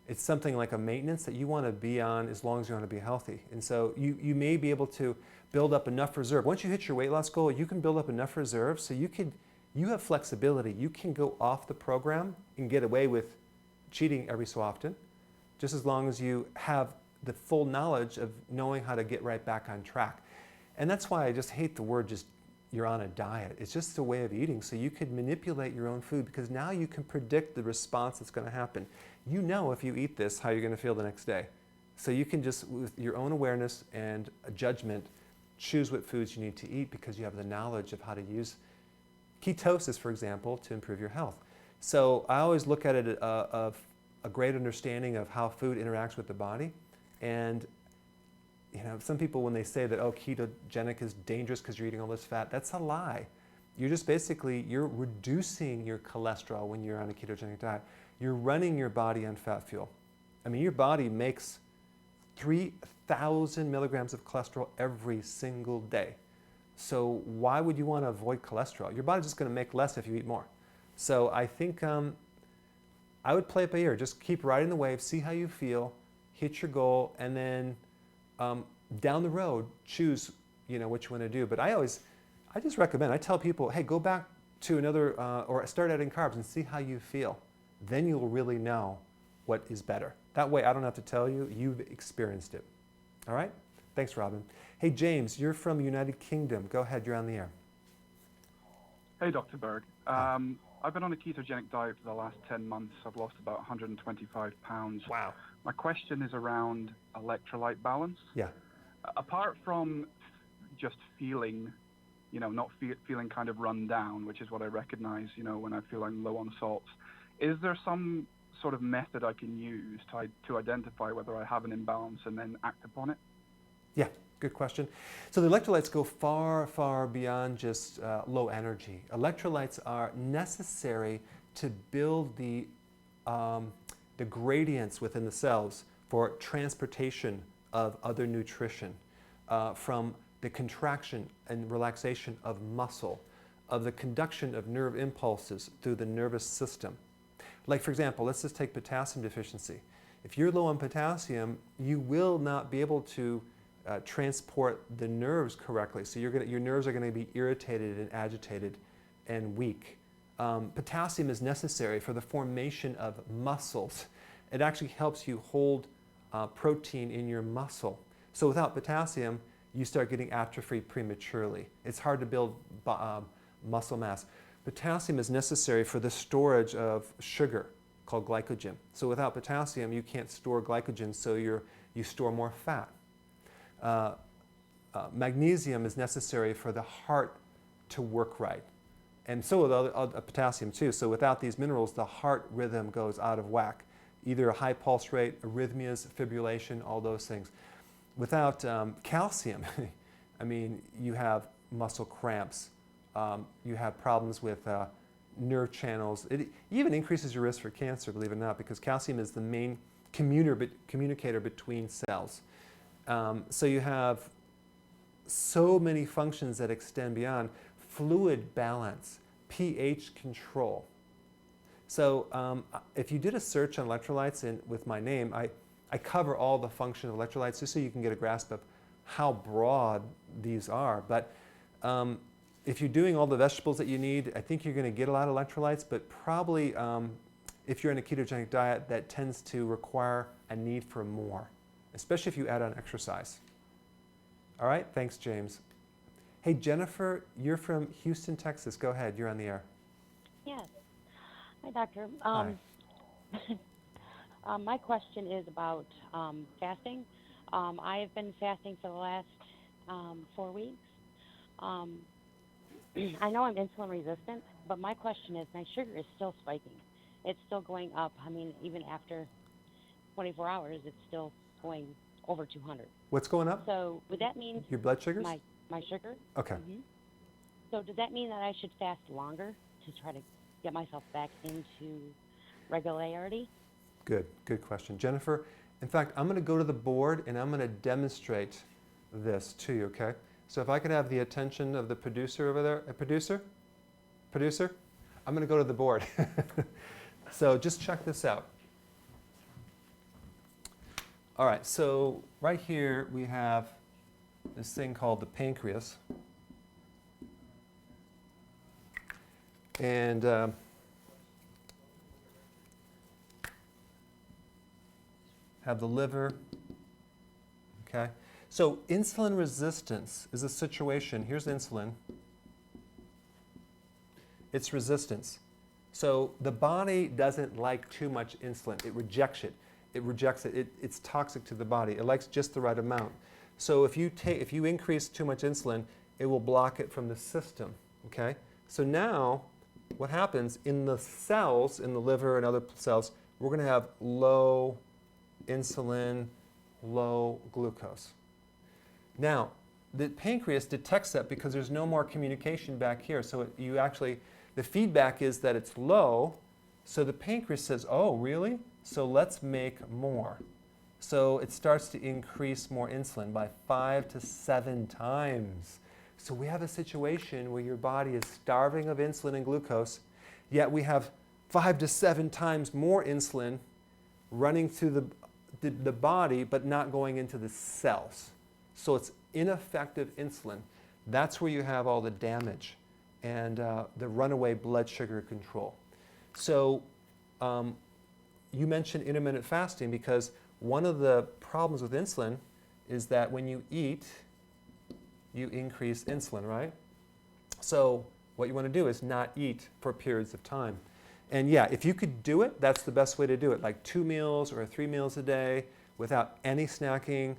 it's something like a maintenance that you want to be on as long as you want to be healthy. And so you may be able to build up enough reserve. Once you hit your weight loss goal, you can build up enough reserve so you have flexibility. You can go off the program and get away with cheating every so often, just as long as you have the full knowledge of knowing how to get right back on track. And that's why I just hate the word just you're on a diet. It's just a way of eating, so you could manipulate your own food because now you can predict the response that's going to happen. You know if you eat this how you're going to feel the next day. So you can just, with your own awareness and a judgment, choose what foods you need to eat because you have the knowledge of how to use ketosis, for example, to improve your health. So I always look at it of a great understanding of how food interacts with the body. And you know, some people, when they say that, oh, ketogenic is dangerous because you're eating all this fat, that's a lie. You're just basically, you're reducing your cholesterol when you're on a ketogenic diet. You're running your body on fat fuel. I mean, your body makes 3,000 milligrams of cholesterol every single day. So why would you want to avoid cholesterol? Your body's just going to make less if you eat more. So I think I would play it by ear. Just keep riding the wave, see how you feel, hit your goal, and then down the road, choose what you want to do. But I just recommend, I tell people, hey, go back to another, or start adding carbs and see how you feel. Then you'll really know what is better. That way I don't have to tell you, you've experienced it. All right? Thanks, Robin. Hey, James, you're from United Kingdom. Go ahead, you're on the air. Hey, Dr. Berg. I've been on a ketogenic diet for the last 10 months. I've lost about 125 pounds. Wow. My question is around electrolyte balance. Yeah. Apart from just feeling, not feeling kind of run down, which is what I recognize, when I feel I'm low on salts, is there some sort of method I can use to identify whether I have an imbalance and then act upon it? Yeah, good question. So the electrolytes go far, far beyond just low energy. Electrolytes are necessary to build the gradients within the cells for transportation of other nutrition, from the contraction and relaxation of muscle, of the conduction of nerve impulses through the nervous system. Like, for example, let's just take potassium deficiency. If you're low on potassium, you will not be able to transport the nerves correctly. So your nerves are going to be irritated and agitated and weak. Potassium is necessary for the formation of muscles. It actually helps you hold protein in your muscle. So without potassium, you start getting atrophy prematurely. It's hard to build muscle mass. Potassium is necessary for the storage of sugar called glycogen. So without potassium, you can't store glycogen, so you store more fat. Magnesium is necessary for the heart to work right. And so with potassium too. So without these minerals, the heart rhythm goes out of whack. Either a high pulse rate, arrhythmias, fibrillation, all those things. Without calcium, I mean, you have muscle cramps. You have problems with nerve channels. It even increases your risk for cancer, believe it or not, because calcium is the main communicator between cells. So you have so many functions that extend beyond fluid balance, pH control. So if you did a search on electrolytes with my name, I cover all the function of electrolytes just so you can get a grasp of how broad these are. But if you're doing all the vegetables that you need, I think you're going to get a lot of electrolytes, but probably if you're in a ketogenic diet, that tends to require a need for more, especially if you add on exercise. All right, thanks, James. Hey, Jennifer, you're from Houston, Texas. Go ahead, you're on the air. Yes. Hi, Doctor. Hi. My question is about fasting. I have been fasting for the last 4 weeks, I know I'm insulin resistant, but my question is my sugar is still spiking. It's still going up. I mean, even after 24 hours, it's still going over 200. What's going up? So would that mean your blood sugars? My sugar? Okay. So does that mean that I should fast longer to try to get myself back into regularity? Good question. Jennifer, in fact, I'm going to go to the board and I'm going to demonstrate this to you, okay? So if I could have the attention of the producer over there. Producer? I'm going to go to the board. So just check this out. All right, so right here we have this thing called the pancreas. And have the liver, okay? So insulin resistance is a situation, here's insulin, it's resistance. So the body doesn't like too much insulin, it rejects it. It's toxic to the body, it likes just the right amount. So if you increase too much insulin, it will block it from the system, okay? So now, what happens in the cells, in the liver and other cells, we're going to have low insulin, low glucose. Now, the pancreas detects that because there's no more communication back here. So the feedback is that it's low, so the pancreas says, oh, really? So let's make more. So it starts to increase more insulin by 5 to 7 times. So we have a situation where your body is starving of insulin and glucose, yet we have 5 to 7 times more insulin running through the body, but not going into the cells. So it's ineffective insulin. That's where you have all the damage and the runaway blood sugar control. So you mentioned intermittent fasting because one of the problems with insulin is that when you eat, you increase insulin, right? So what you want to do is not eat for periods of time. And yeah, if you could do it, that's the best way to do it, like 2 meals or 3 meals a day without any snacking.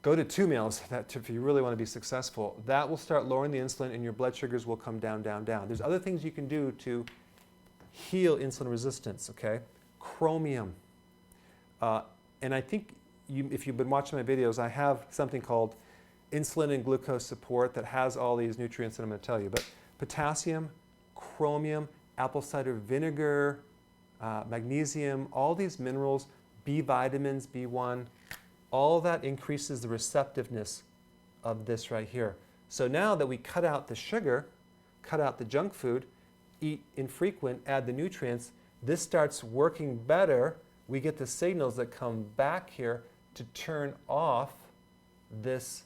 Go to 2 meals if you really want to be successful. That will start lowering the insulin and your blood sugars will come down, down, down. There's other things you can do to heal insulin resistance, okay? Chromium. And I think if you've been watching my videos, I have something called insulin and glucose support that has all these nutrients that I'm going to tell you. But potassium, chromium, apple cider vinegar, magnesium, all these minerals, B vitamins, B1, all that increases the receptiveness of this right here. So now that we cut out the sugar, cut out the junk food, eat infrequent, add the nutrients, this starts working better. We get the signals that come back here to turn off this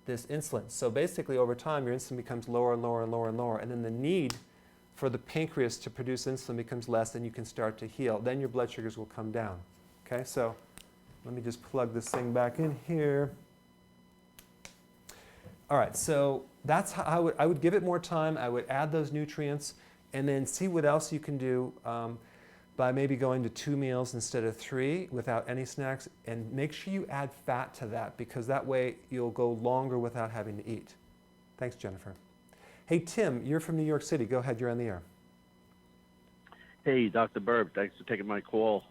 insulin. So basically over time your insulin becomes lower and lower and lower and lower, and then the need for the pancreas to produce insulin becomes less, and you can start to heal. Then your blood sugars will come down. Okay, so let me just plug this thing back in here. All right, so that's how I would give it more time. I would add those nutrients and then see what else you can do by maybe going to 2 meals instead of 3 without any snacks, and make sure you add fat to that because that way you'll go longer without having to eat. Thanks, Jennifer. Hey, Tim, you're from New York City. Go ahead, you're on the air. Hey, Dr. Berg, thanks for taking my call.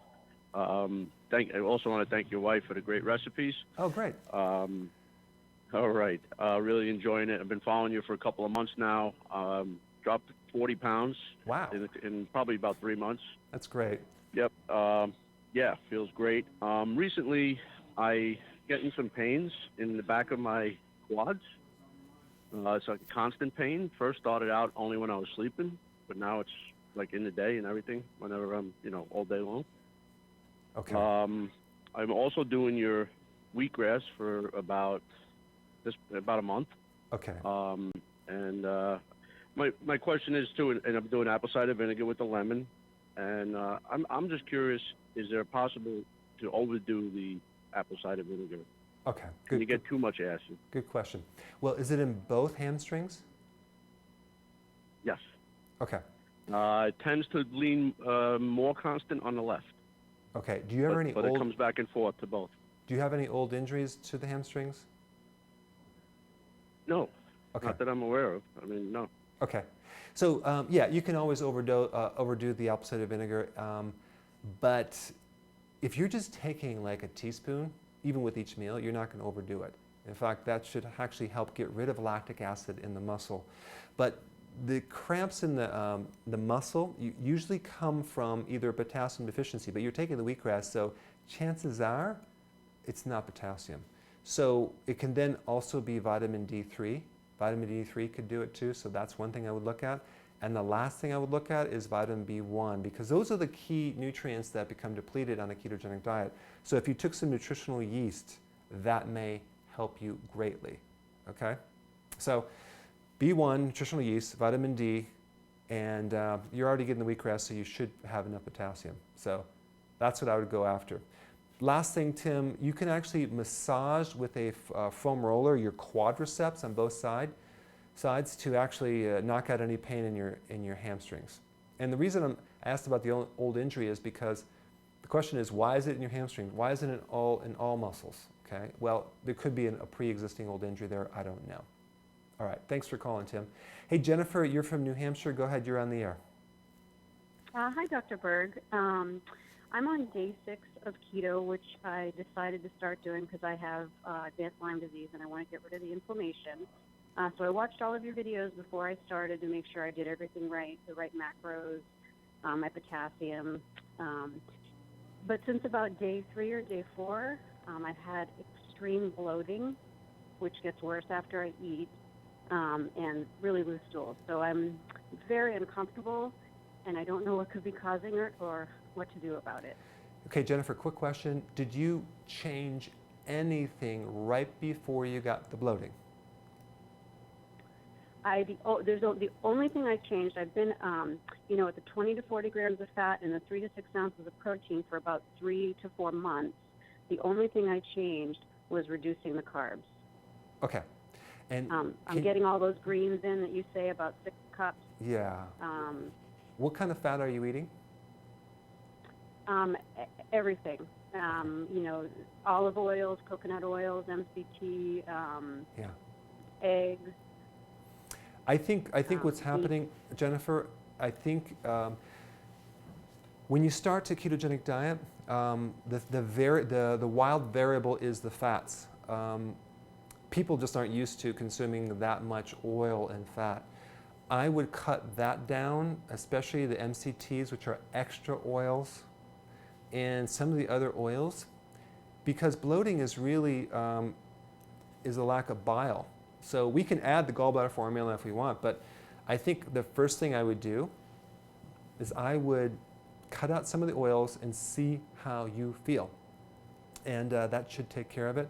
I also want to thank your wife for the great recipes. Oh, great. All right. Really enjoying it. I've been following you for a couple of months now. Dropped 40 pounds. Wow. In probably about 3 months. That's great. Yep. Yeah, feels great. Recently, I getting some pains in the back of my quads. It's like a constant pain. First started out only when I was sleeping, but now it's like in the day and everything, whenever I'm, all day long. Okay. I'm also doing your wheatgrass for about a month. Okay. And my question is too, and I'm doing apple cider vinegar with the lemon, and I'm just curious, is there possible to overdo the apple cider vinegar? Okay. Can you get too much acid? Good question. Well, is it in both hamstrings? Yes. Okay. It tends to lean more constant on the left. Okay. Do you have any but old? It comes back and forth to both. Do you have any old injuries to the hamstrings? No. Okay. Not that I'm aware of. I mean, no. Okay. So, yeah, you can always overdo the apple cider vinegar, but if you're just taking like a teaspoon, even with each meal, you're not going to overdo it. In fact, that should actually help get rid of lactic acid in the muscle. But the cramps in the muscle usually come from either potassium deficiency, but you're taking the wheatgrass, so chances are it's not potassium. So it can then also be vitamin D3. Vitamin D3 could do it too, so that's one thing I would look at. And the last thing I would look at is vitamin B1, because those are the key nutrients that become depleted on a ketogenic diet. So if you took some nutritional yeast, that may help you greatly, okay? So B1, nutritional yeast, vitamin D, and you're already getting the wheatgrass, so you should have enough potassium. So that's what I would go after. Last thing, Tim, you can actually massage with a foam roller your quadriceps on both sides to actually knock out any pain in your hamstrings. And the reason I'm asked about the old injury is because the question is, why is it in your hamstring? Why isn't it in all muscles? Okay. Well, there could be a pre-existing old injury there. I don't know. All right. Thanks for calling, Tim. Hey, Jennifer, you're from New Hampshire. Go ahead. You're on the air. Hi, Dr. Berg. I'm on day 6 of keto, which I decided to start doing because I have advanced Lyme disease and I want to get rid of the inflammation. So I watched all of your videos before I started to make sure I did everything right, the right macros, my potassium. But since about day 3 or day 4, I've had extreme bloating, which gets worse after I eat, and really loose stools. So I'm very uncomfortable, and I don't know what could be causing it or what to do about it. Okay, Jennifer, quick question. Did you change anything right before you got the bloating? The only thing I changed, I've been, at the 20 to 40 grams of fat and the 3 to 6 ounces of protein for about 3 to 4 months. The only thing I changed was reducing the carbs. Okay. And I'm getting all those greens in that you say, about 6 cups. Yeah. What kind of fat are you eating? Everything. Olive oils, coconut oils, MCT, eggs. I think what's happening, Jennifer, I think when you start a ketogenic diet, the wild variable is the fats. People just aren't used to consuming that much oil and fat. I would cut that down, especially the MCTs, which are extra oils, and some of the other oils, because bloating is really is a lack of bile. So we can add the gallbladder formula if we want, but I think the first thing I would do is I would cut out some of the oils and see how you feel. And that should take care of it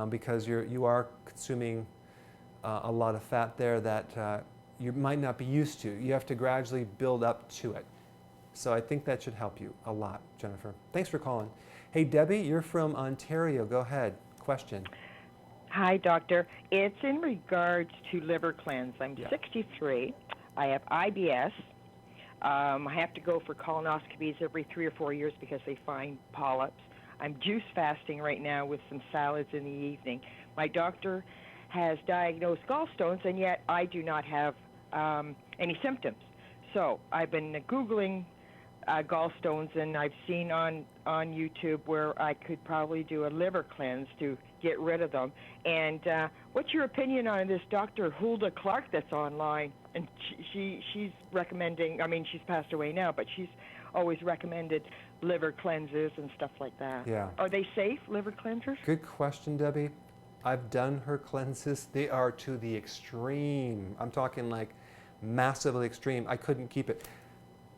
because you are consuming a lot of fat there that you might not be used to. You have to gradually build up to it. So I think that should help you a lot, Jennifer. Thanks for calling. Hey, Debbie, you're from Ontario. Go ahead. Question. Hi, doctor. It's in regards to liver cleanse. I'm 63. I have IBS. I have to go for colonoscopies every 3 or 4 years because they find polyps. I'm juice fasting right now with some salads in the evening. My doctor has diagnosed gallstones, and yet I do not have any symptoms. So I've been Googling gallstones, and I've seen on YouTube where I could probably do a liver cleanse to get rid of them. And what's your opinion on this Dr. Hulda Clark that's online? And she's recommending, I mean, she's passed away now, but she's always recommended liver cleanses and stuff like that. Yeah. Are they safe, liver cleansers? Good question, Debbie. I've done her cleanses. They are to the extreme. I'm talking like massively extreme. I couldn't keep it.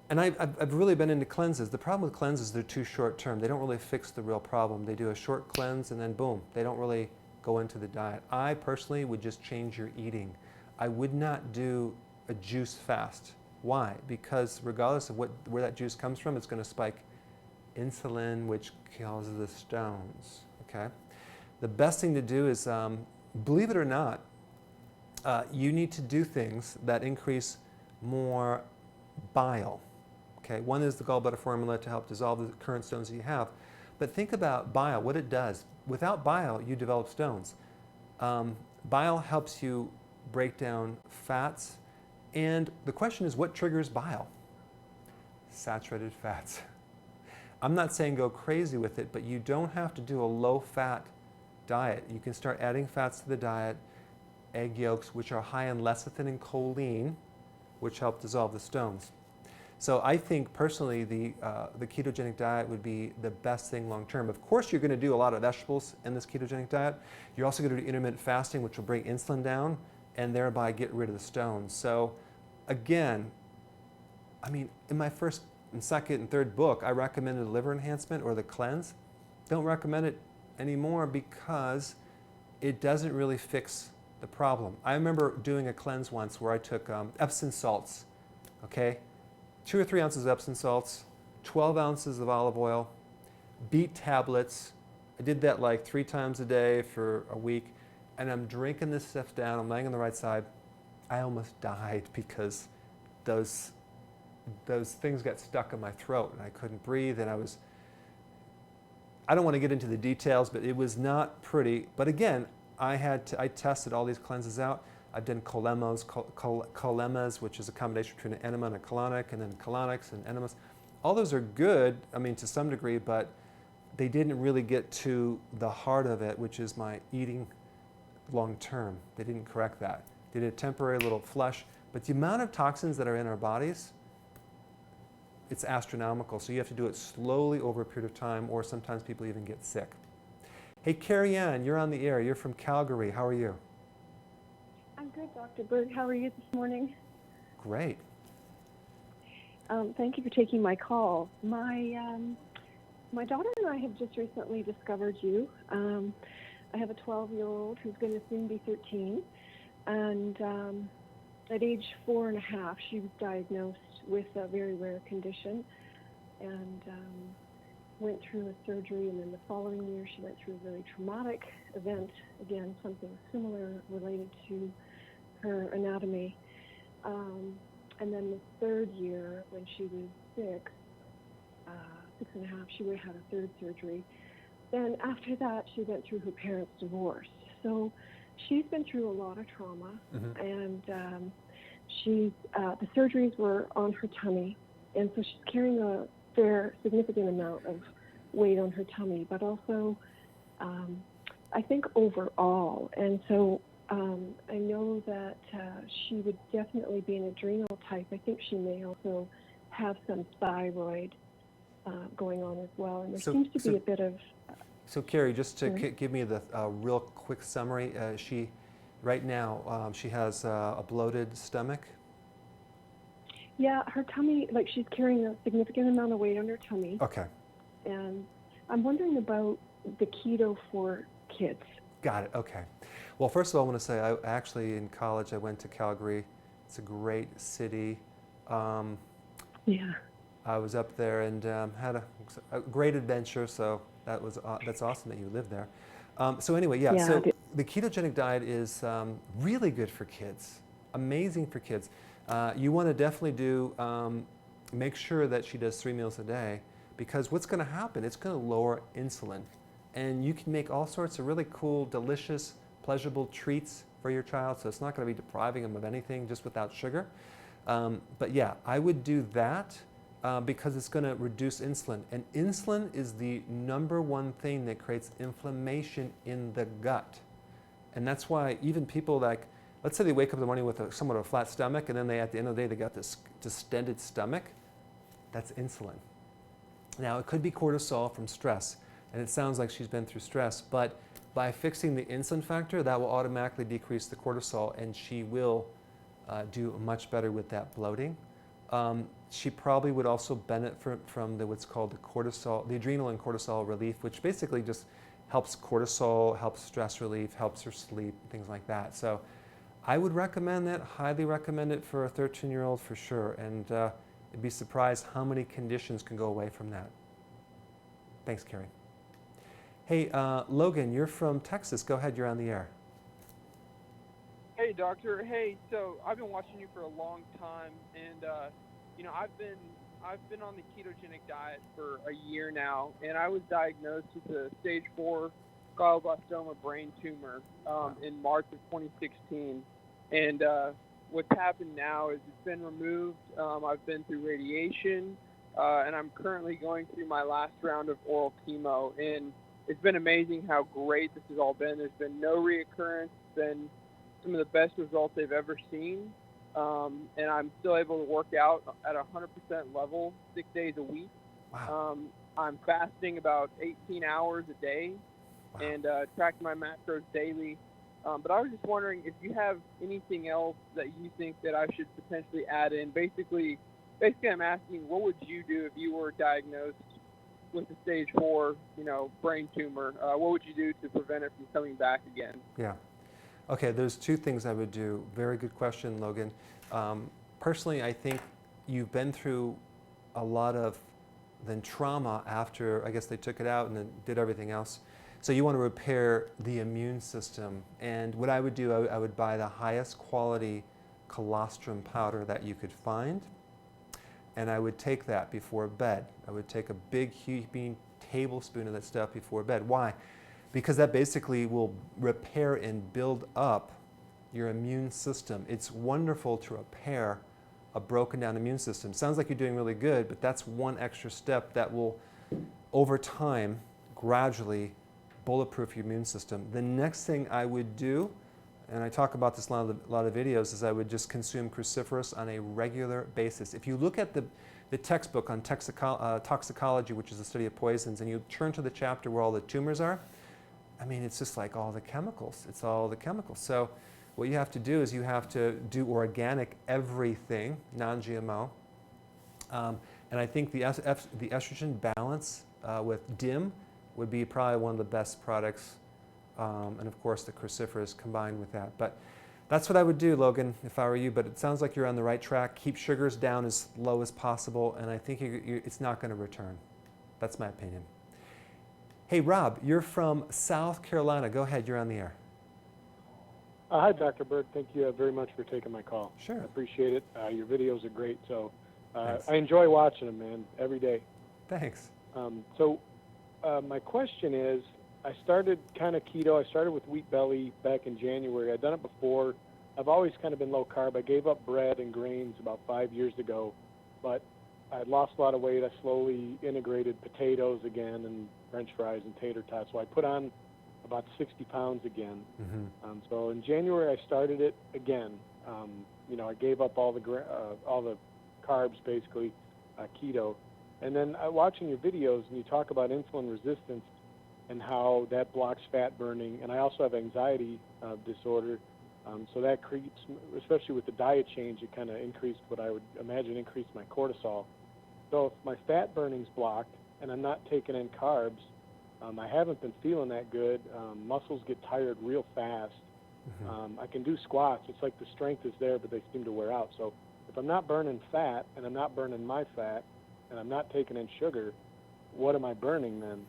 And I've really been into cleanses. The problem with cleanses, they're too short term. They don't really fix the real problem. They do a short cleanse and then boom, they don't really go into the diet. I personally would just change your eating. I would not do a juice fast. Why? Because regardless of where that juice comes from, it's going to spike insulin, which causes the stones. Okay. The best thing to do is, believe it or not, you need to do things that increase more bile. Okay, one is the gallbladder formula to help dissolve the current stones that you have. But think about bile, what it does. Without bile, you develop stones. Bile helps you break down fats. And the question is, what triggers bile? Saturated fats. I'm not saying go crazy with it, but you don't have to do a low-fat diet. You can start adding fats to the diet, egg yolks, which are high in lecithin and choline, which help dissolve the stones. So I think personally the ketogenic diet would be the best thing long term. Of course, you're going to do a lot of vegetables in this ketogenic diet. You're also going to do intermittent fasting, which will bring insulin down and thereby get rid of the stones. So again, I mean, in my first and second and third book, I recommended liver enhancement or the cleanse. Don't recommend it anymore because it doesn't really fix the problem. I remember doing a cleanse once where I took Epsom salts, okay? 2 or 3 ounces of Epsom salts, 12 ounces of olive oil, beet tablets. I did that like 3 times a day for a week, and I'm drinking this stuff down. I'm laying on the right side. I almost died because those things got stuck in my throat, and I couldn't breathe, and I don't want to get into the details, but it was not pretty. But again, I tested all these cleanses out. I've done colemas, which is a combination between an enema and a colonic, and then colonics and enemas. All those are good, I mean, to some degree, but they didn't really get to the heart of it, which is my eating long term. They didn't correct that. They did a temporary little flush, but the amount of toxins that are in our bodies, it's astronomical. So you have to do it slowly over a period of time, or sometimes people even get sick. Hey, Carrie Ann, you're on the air. You're from Calgary. How are you? I'm good, Dr. Berg. How are you this morning? Great. Thank you for taking my call. My daughter and I have just recently discovered you. I have a 12-year-old who's going to soon be 13, and at age 4.5, she was diagnosed with a very rare condition, and went through a surgery, and then the following year she went through a really traumatic event, again, something similar related to her anatomy. And then the third year, when she was 6.5, she would have had a third surgery. Then after that, she went through her parents' divorce. So she's been through a lot of trauma, and the surgeries were on her tummy, and so she's carrying a fair, significant amount of weight on her tummy, but also I think overall. And so I know that she would definitely be an adrenal type. I think she may also have some thyroid going on as well, and there seems to be a bit of... So Carrie, just to give me the real quick summary, right now she has a bloated stomach. Yeah, her tummy, like she's carrying a significant amount of weight on her tummy. Okay. And I'm wondering about the keto for kids. Got it, okay. Well, first of all, I want to say, actually in college I went to Calgary. It's a great city. Yeah. I was up there and had a great adventure, so that's awesome that you lived there. So anyway, so the ketogenic diet is really good for kids, amazing for kids. You want to definitely make sure that she does 3 meals a day, because what's going to happen, it's going to lower insulin. And you can make all sorts of really cool, delicious, pleasurable treats for your child, so it's not going to be depriving them of anything just without sugar. But yeah, I would do that because it's going to reduce insulin. And insulin is the #1 thing that creates inflammation in the gut. And that's why even people like, let's say they wake up in the morning with somewhat of a flat stomach, and then at the end of the day they got this distended stomach. That's insulin. Now, it could be cortisol from stress, and it sounds like she's been through stress, but by fixing the insulin factor, that will automatically decrease the cortisol, and she will do much better with that bloating. She probably would also benefit from what's called the adrenal and cortisol relief, which basically just helps cortisol, helps stress relief, helps her sleep, things like that. So I would recommend that, highly recommend it for a 13-year-old for sure, and you'd be surprised how many conditions can go away from that. Thanks, Carrie. Hey, Logan, you're from Texas. Go ahead, you're on the air. Hey, doctor. Hey, so I've been watching you for a long time, and I've been on the ketogenic diet for a year now, and I was diagnosed with a stage 4 glioblastoma brain tumor in March of 2016. And what's happened now is it's been removed. I've been through radiation, and I'm currently going through my last round of oral chemo. And it's been amazing how great this has all been. There's been no reoccurrence. It's been some of the best results they've ever seen. And I'm still able to work out at a 100% level 6 days a week. Wow. I'm fasting about 18 hours a day and tracking my macros daily. But I was just wondering if you have anything else that you think that I should potentially add in. Basically I'm asking, what would you do if you were diagnosed with a stage 4, brain tumor? What would you do to prevent it from coming back again? Yeah. Okay, there's two things I would do. Very good question, Logan. Personally, I think you've been through a lot of then trauma after, I guess they took it out and then did everything else. So you want to repair the immune system. And what I would do, I would buy the highest quality colostrum powder that you could find. And I would take that before bed. I would take a big heaping tablespoon of that stuff before bed. Why? Because that basically will repair and build up your immune system. It's wonderful to repair a broken down immune system. Sounds like you're doing really good, but that's one extra step that will, over time, gradually bulletproof your immune system. The next thing I would do, and I talk about this in a lot of videos, is I would just consume cruciferous on a regular basis. If you look at the textbook on toxicology, which is the study of poisons, and you turn to the chapter where all the tumors are, I mean, it's just like all the chemicals. It's all the chemicals. So what you have to do is you have to do organic everything, non-GMO. And I think the estrogen balance with DIM would be probably one of the best products. And of course, the cruciferous combined with that. But that's what I would do, Logan, if I were you. But it sounds like you're on the right track. Keep sugars down as low as possible. And I think it's not going to return. That's my opinion. Hey, Rob, you're from South Carolina. Go ahead, you're on the air. Hi, Dr. Berg. Thank you very much for taking my call. Sure. I appreciate it. Your videos are great, so I enjoy watching them, man, every day. Thanks. My question is, I started kind of keto. I started with wheat belly back in January. I'd done it before. I've always kind of been low carb. I gave up bread and grains about 5 years ago, but I lost a lot of weight. I slowly integrated potatoes again and French fries and tater tots. So I put on about 60 pounds again. Mm-hmm. So in January I started it again. I gave up all the carbs, basically, keto. And then watching your videos, and you talk about insulin resistance and how that blocks fat burning. And I also have anxiety disorder. So that creeps, especially with the diet change, it kind of increased what I would imagine increased my cortisol. So if my fat burning's blocked and I'm not taking in carbs, I haven't been feeling that good. Muscles get tired real fast. Mm-hmm. I can do squats. It's like the strength is there, but they seem to wear out. So if I'm not burning fat and I'm not burning my fat and I'm not taking in sugar, what am I burning then?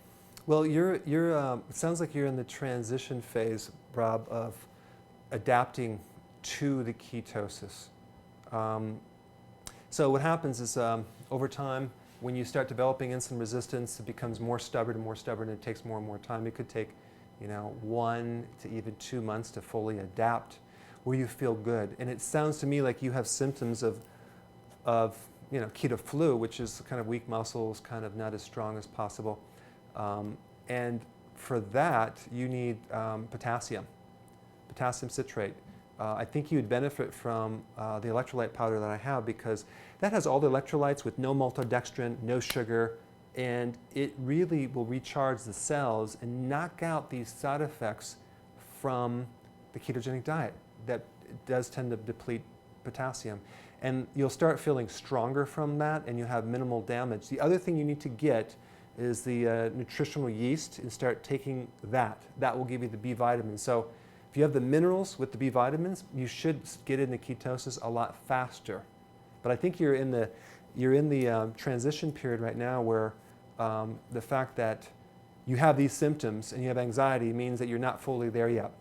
Well, it sounds like you're in the transition phase, Rob, of adapting to the ketosis. So what happens is over time, when you start developing insulin resistance, it becomes more stubborn and more stubborn, and it takes more and more time. It could take 1 to even 2 months to fully adapt where you feel good. And it sounds to me like you have symptoms of keto flu, which is kind of weak muscles, kind of not as strong as possible. And for that, you need potassium citrate. I think you'd benefit from the electrolyte powder that I have, because that has all the electrolytes with no maltodextrin, no sugar, and it really will recharge the cells and knock out these side effects from the ketogenic diet that does tend to deplete potassium. And you'll start feeling stronger from that, and you have minimal damage. The other thing you need to get is the nutritional yeast, and start taking that. That will give you the B vitamins. So if you have the minerals with the B vitamins, you should get into ketosis a lot faster. But I think you're in the transition period right now, where the fact that you have these symptoms and you have anxiety means that you're not fully there yet.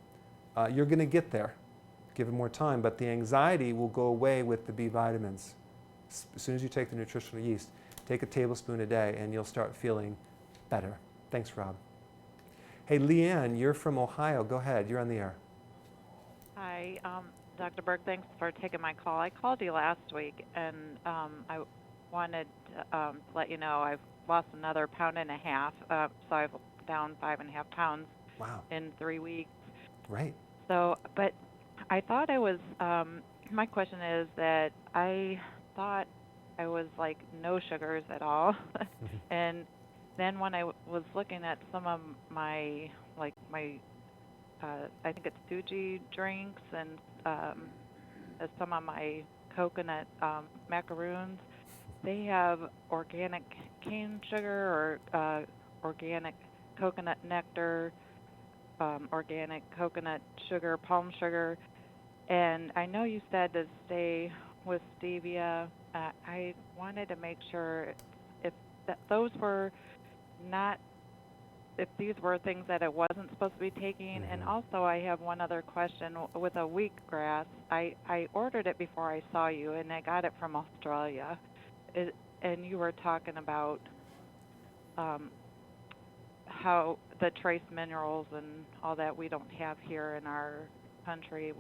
You're going to get there, give it more time, but the anxiety will go away with the B vitamins. As soon as you take the nutritional yeast, take a tablespoon a day and you'll start feeling better. Thanks, Rob. Hey, Leanne, you're from Ohio. Go ahead, you're on the air. Hi. Dr. Berg, thanks for taking my call. I called you last week, and I wanted to let you know I've lost another 1.5 pounds, so I've down 5.5 pounds in 3 weeks. Right. So, but I thought I was, my question is that I thought I was like no sugars at all. And then when I was looking at some of my, like my, I think it's Fuji drinks and some of my coconut macaroons, they have organic cane sugar or organic coconut nectar, organic coconut sugar, palm sugar. And I know you said to stay with stevia. I wanted to make sure if those were not, if these were things that it wasn't supposed to be taking. Mm-hmm. And also I have one other question with a wheatgrass. I ordered it before I saw you, and I got it from Australia. And you were talking about how the trace minerals and all that we don't have here in our country.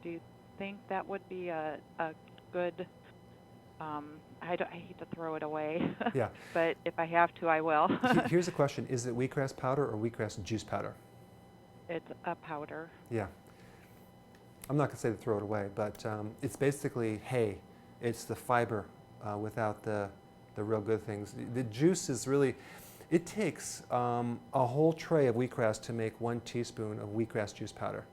Do you think that would be a good? I hate to throw it away. Yeah. But if I have to, I will. Here's a question: is it wheatgrass powder or wheatgrass juice powder? It's a powder. Yeah. I'm not going to say to throw it away, but it's basically hay. It's the fiber without the real good things. The juice is really, it takes a whole tray of wheatgrass to make 1 teaspoon of wheatgrass juice powder.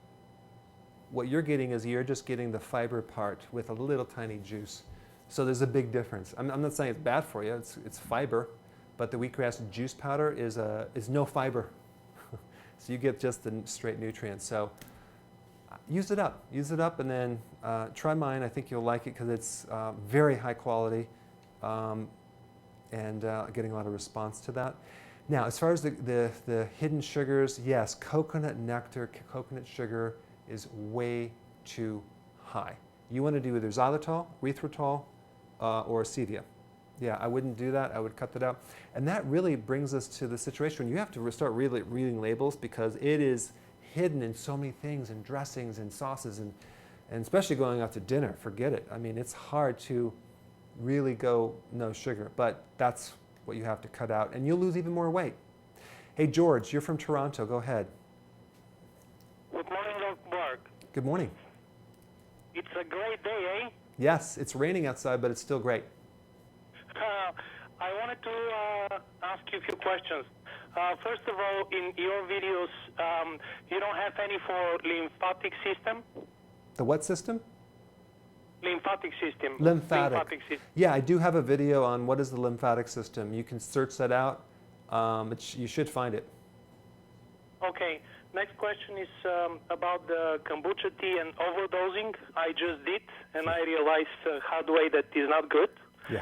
What you're getting is you're just getting the fiber part with a little tiny juice. So there's a big difference. I'm not saying it's bad for you, it's fiber, but the wheatgrass juice powder is no fiber. So you get just the straight nutrients. So use it up, and then try mine. I think you'll like it because it's very high quality and getting a lot of response to that. Now, as far as the hidden sugars, yes, coconut nectar, coconut sugar is way too high. You want to do either xylitol, erythritol, or stevia. Yeah, I wouldn't do that. I would cut that out. And that really brings us to the situation when you have to start really reading labels, because it is hidden in so many things, and dressings and sauces, and especially going out to dinner. Forget it. I mean, it's hard to really go no sugar, but that's what you have to cut out, and you'll lose even more weight. Hey, George, you're from Toronto. Go ahead. Good morning, Dr. Berg. Good morning. It's a great day, eh? Yes, it's raining outside, but it's still great. I wanted to ask you a few questions. First of all, in your videos, you don't have any for lymphatic system? The what system? Lymphatic system. Lymphatic. Yeah, I do have a video on what is the lymphatic system. You can search that out. You should find it. Okay. Next question is about the kombucha tea and overdosing. I just did, and I realized halfway that is not good. Yeah.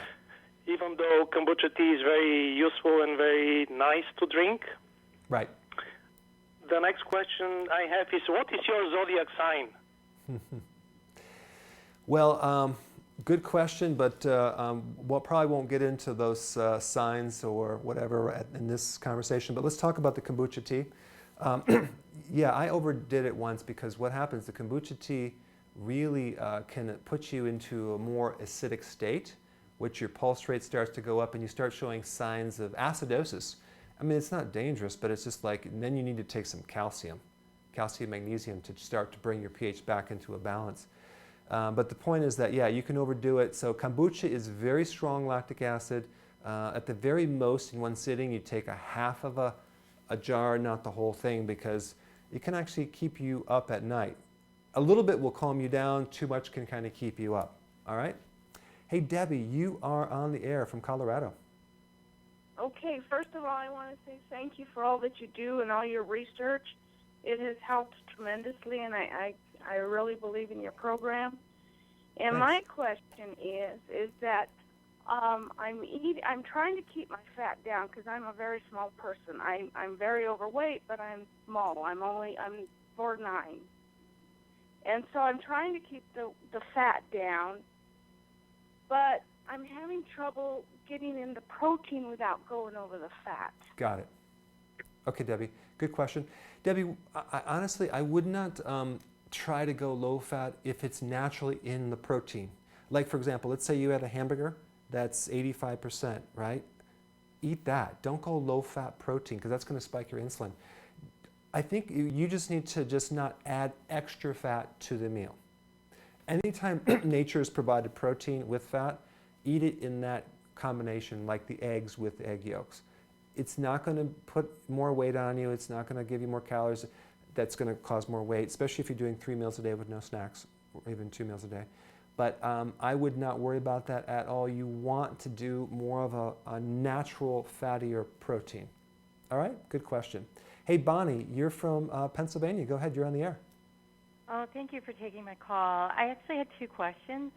Even though kombucha tea is very useful and very nice to drink. Right. The next question I have is, what is your zodiac sign? Well, good question, but we'll probably won't get into those signs or whatever in this conversation. But let's talk about the kombucha tea. Yeah, I overdid it once because what happens, the kombucha tea really can put you into a more acidic state, which your pulse rate starts to go up and you start showing signs of acidosis. I mean, it's not dangerous, but it's just like, then you need to take some calcium, magnesium, to start to bring your pH back into a balance. But the point is that, yeah, you can overdo it. So kombucha is very strong lactic acid. At the very most, in one sitting, you take a half of a jar, not the whole thing, because it can actually keep you up at night. A little bit will calm you down. Too much can kind of keep you up. All right? Hey, Debbie, you are on the air from Colorado. Okay, first of all, I want to say thank you for all that you do and all your research. It has helped tremendously, and I really believe in your program. And my question is that I'm trying to keep my fat down because I'm a very small person. I'm very overweight, but I'm small. I'm 4'9", and so I'm trying to keep the fat down. But I'm having trouble getting into protein without going over the fat. Got it. Okay, Debbie, good question. Debbie, honestly, I would not try to go low fat if it's naturally in the protein. Like for example, let's say you had a hamburger that's 85%, right? Eat that. Don't go low fat protein because that's going to spike your insulin. I think you just need to just not add extra fat to the meal. Anytime nature has provided protein with fat, eat it in that combination, like the eggs with egg yolks. It's not going to put more weight on you. It's not going to give you more calories. That's going to cause more weight, especially if you're doing 3 meals a day with no snacks, or even 2 meals a day. But I would not worry about that at all. You want to do more of a natural fattier protein. All right, good question. Hey, Bonnie, you're from Pennsylvania. Go ahead, you're on the air. Oh, thank you for taking my call. I actually had 2 questions.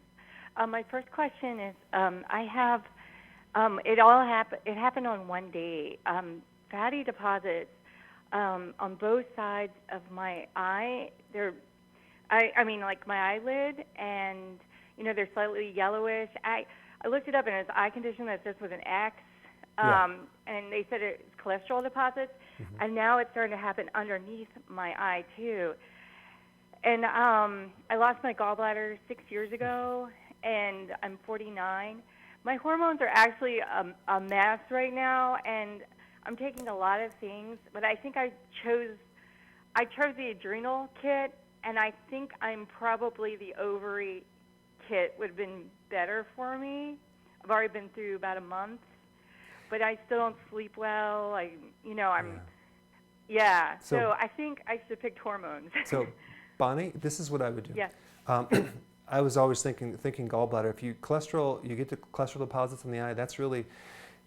My first question is, I have, it happened on one day. Fatty deposits on both sides of my eye. I mean, like my eyelid, and they're slightly yellowish. I looked it up, and it's eye condition that starts with an X, and they said it's cholesterol deposits, and now it's starting to happen underneath my eye too. And I lost my gallbladder 6 years ago, and I'm 49. My hormones are actually a mess right now, and I'm taking a lot of things, but I think I chose the adrenal kit, and I think I'm probably the ovary kit would have been better for me. I've already been through about a month, but I still don't sleep well. So I think I should have picked hormones. So, Bonnie, this is what I would do. Yes. I was always thinking gallbladder. If you get the cholesterol deposits in the eye, that's really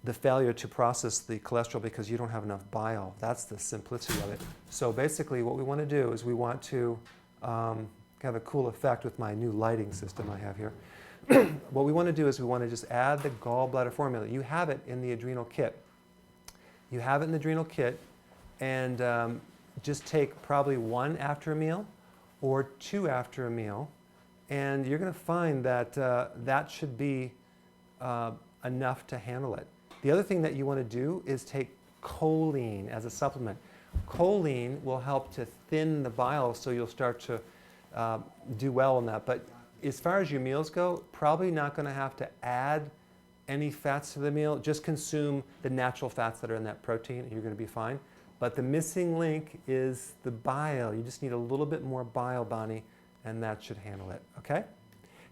the failure to process the cholesterol because you don't have enough bile. That's the simplicity of it. So basically what we want to do is we want to have a cool effect with my new lighting system I have here. What we want to do is we want to just add the gallbladder formula. You have it in the adrenal kit. You have it in the adrenal kit, and just take probably 1 after a meal or 2 after a meal, and you're going to find that that should be enough to handle it. The other thing that you want to do is take choline as a supplement. Choline will help to thin the bile, so you'll start to do well in that. But as far as your meals go, probably not going to have to add any fats to the meal. Just consume the natural fats that are in that protein, and you're going to be fine. But the missing link is the bile. You just need a little bit more bile, Bonnie, and that should handle it, okay?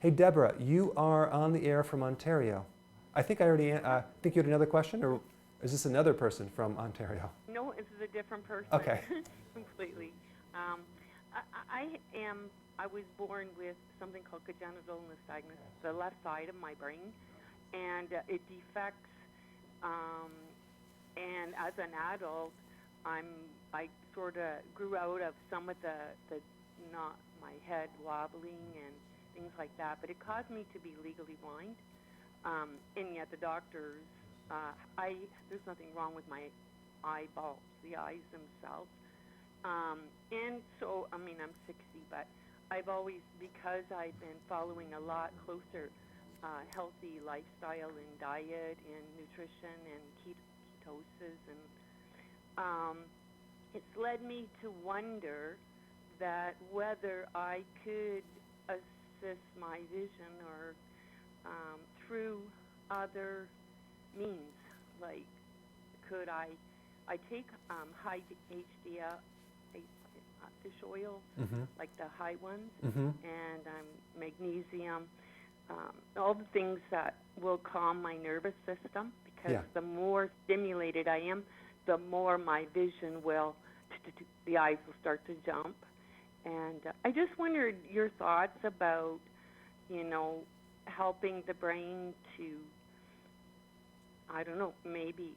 Hey, Deborah, you are on the air from Ontario. I think I already, think you had another question, or is this another person from Ontario? No, this is a different person. Okay. Completely. I was born with something called congenital nystagmus, the left side of my brain, and it defects. And as an adult, I sort of grew out of some of the not my head wobbling and things like that, but it caused me to be legally blind. And yet the doctors, there's nothing wrong with my eyeballs, the eyes themselves. And so, I mean, I'm 60, but I've always, because I've been following a lot closer healthy lifestyle and diet and nutrition and ketosis, and it's led me to wonder that whether I could assist my vision or through other means, like could I take high HDL fish oil, like the high ones, and magnesium, all the things that will calm my nervous system, because the more stimulated I am, the more my vision will, the eyes will start to jump. And I just wondered your thoughts about, helping the brain to, I don't know, maybe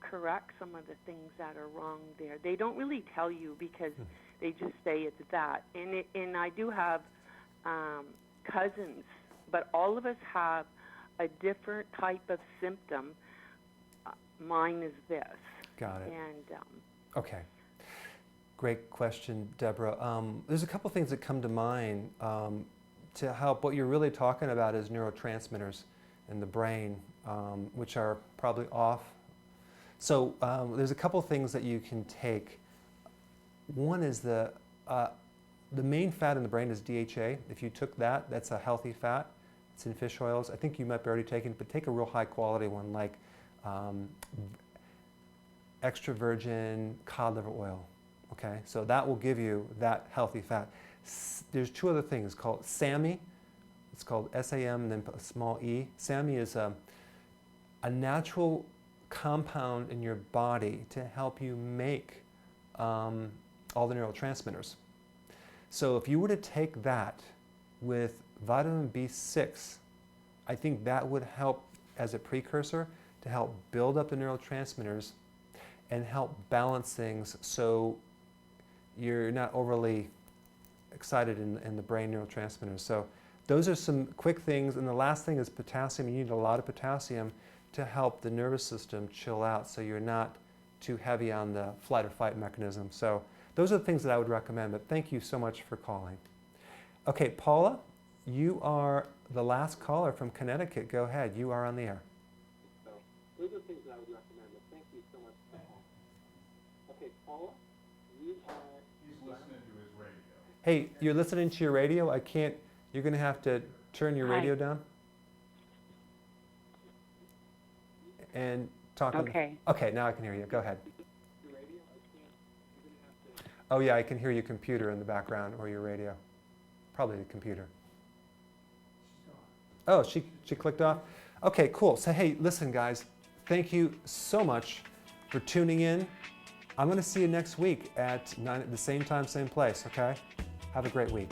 correct some of the things that are wrong there. They don't really tell you because they just say it's that. And I do have cousins, but all of us have a different type of symptom. Mine is this. Got it. And okay. Great question, Deborah. There's a couple things that come to mind to help. What you're really talking about is neurotransmitters in the brain, which are probably off. So there's a couple things that you can take. One is the the main fat in the brain is DHA. If you took that, that's a healthy fat. It's in fish oils. I think you might be already taking it, but take a real high quality one like extra virgin cod liver oil. Okay, so that will give you that healthy fat. There's two other things called SAMe. It's called SAM and then a small e. SAMe is a natural compound in your body to help you make all the neurotransmitters. So if you were to take that with vitamin B6, I think that would help as a precursor to help build up the neurotransmitters and help balance things so you're not overly excited in the brain neurotransmitters. So those are some quick things. And the last thing is potassium. You need a lot of potassium to help the nervous system chill out so you're not too heavy on the flight or fight mechanism. So those are the things that I would recommend, but thank you so much for calling. Okay, Paula, you are the last caller from Connecticut. Go ahead, you are on the air. So those are things that I would recommend, but thank you so much for calling. Okay, Paula, you are... He's listening to his radio. Hey, you're listening to your radio? I can't, you're gonna have to turn your radio down. And talk on Okay. Okay, now I can hear you. Go ahead. Oh yeah, I can hear your computer in the background or your radio. Probably the computer. Oh, she clicked off? Okay, cool. So hey, listen guys, thank you so much for tuning in. I'm gonna see you next week at 9 at the same time, same place, okay? Have a great week.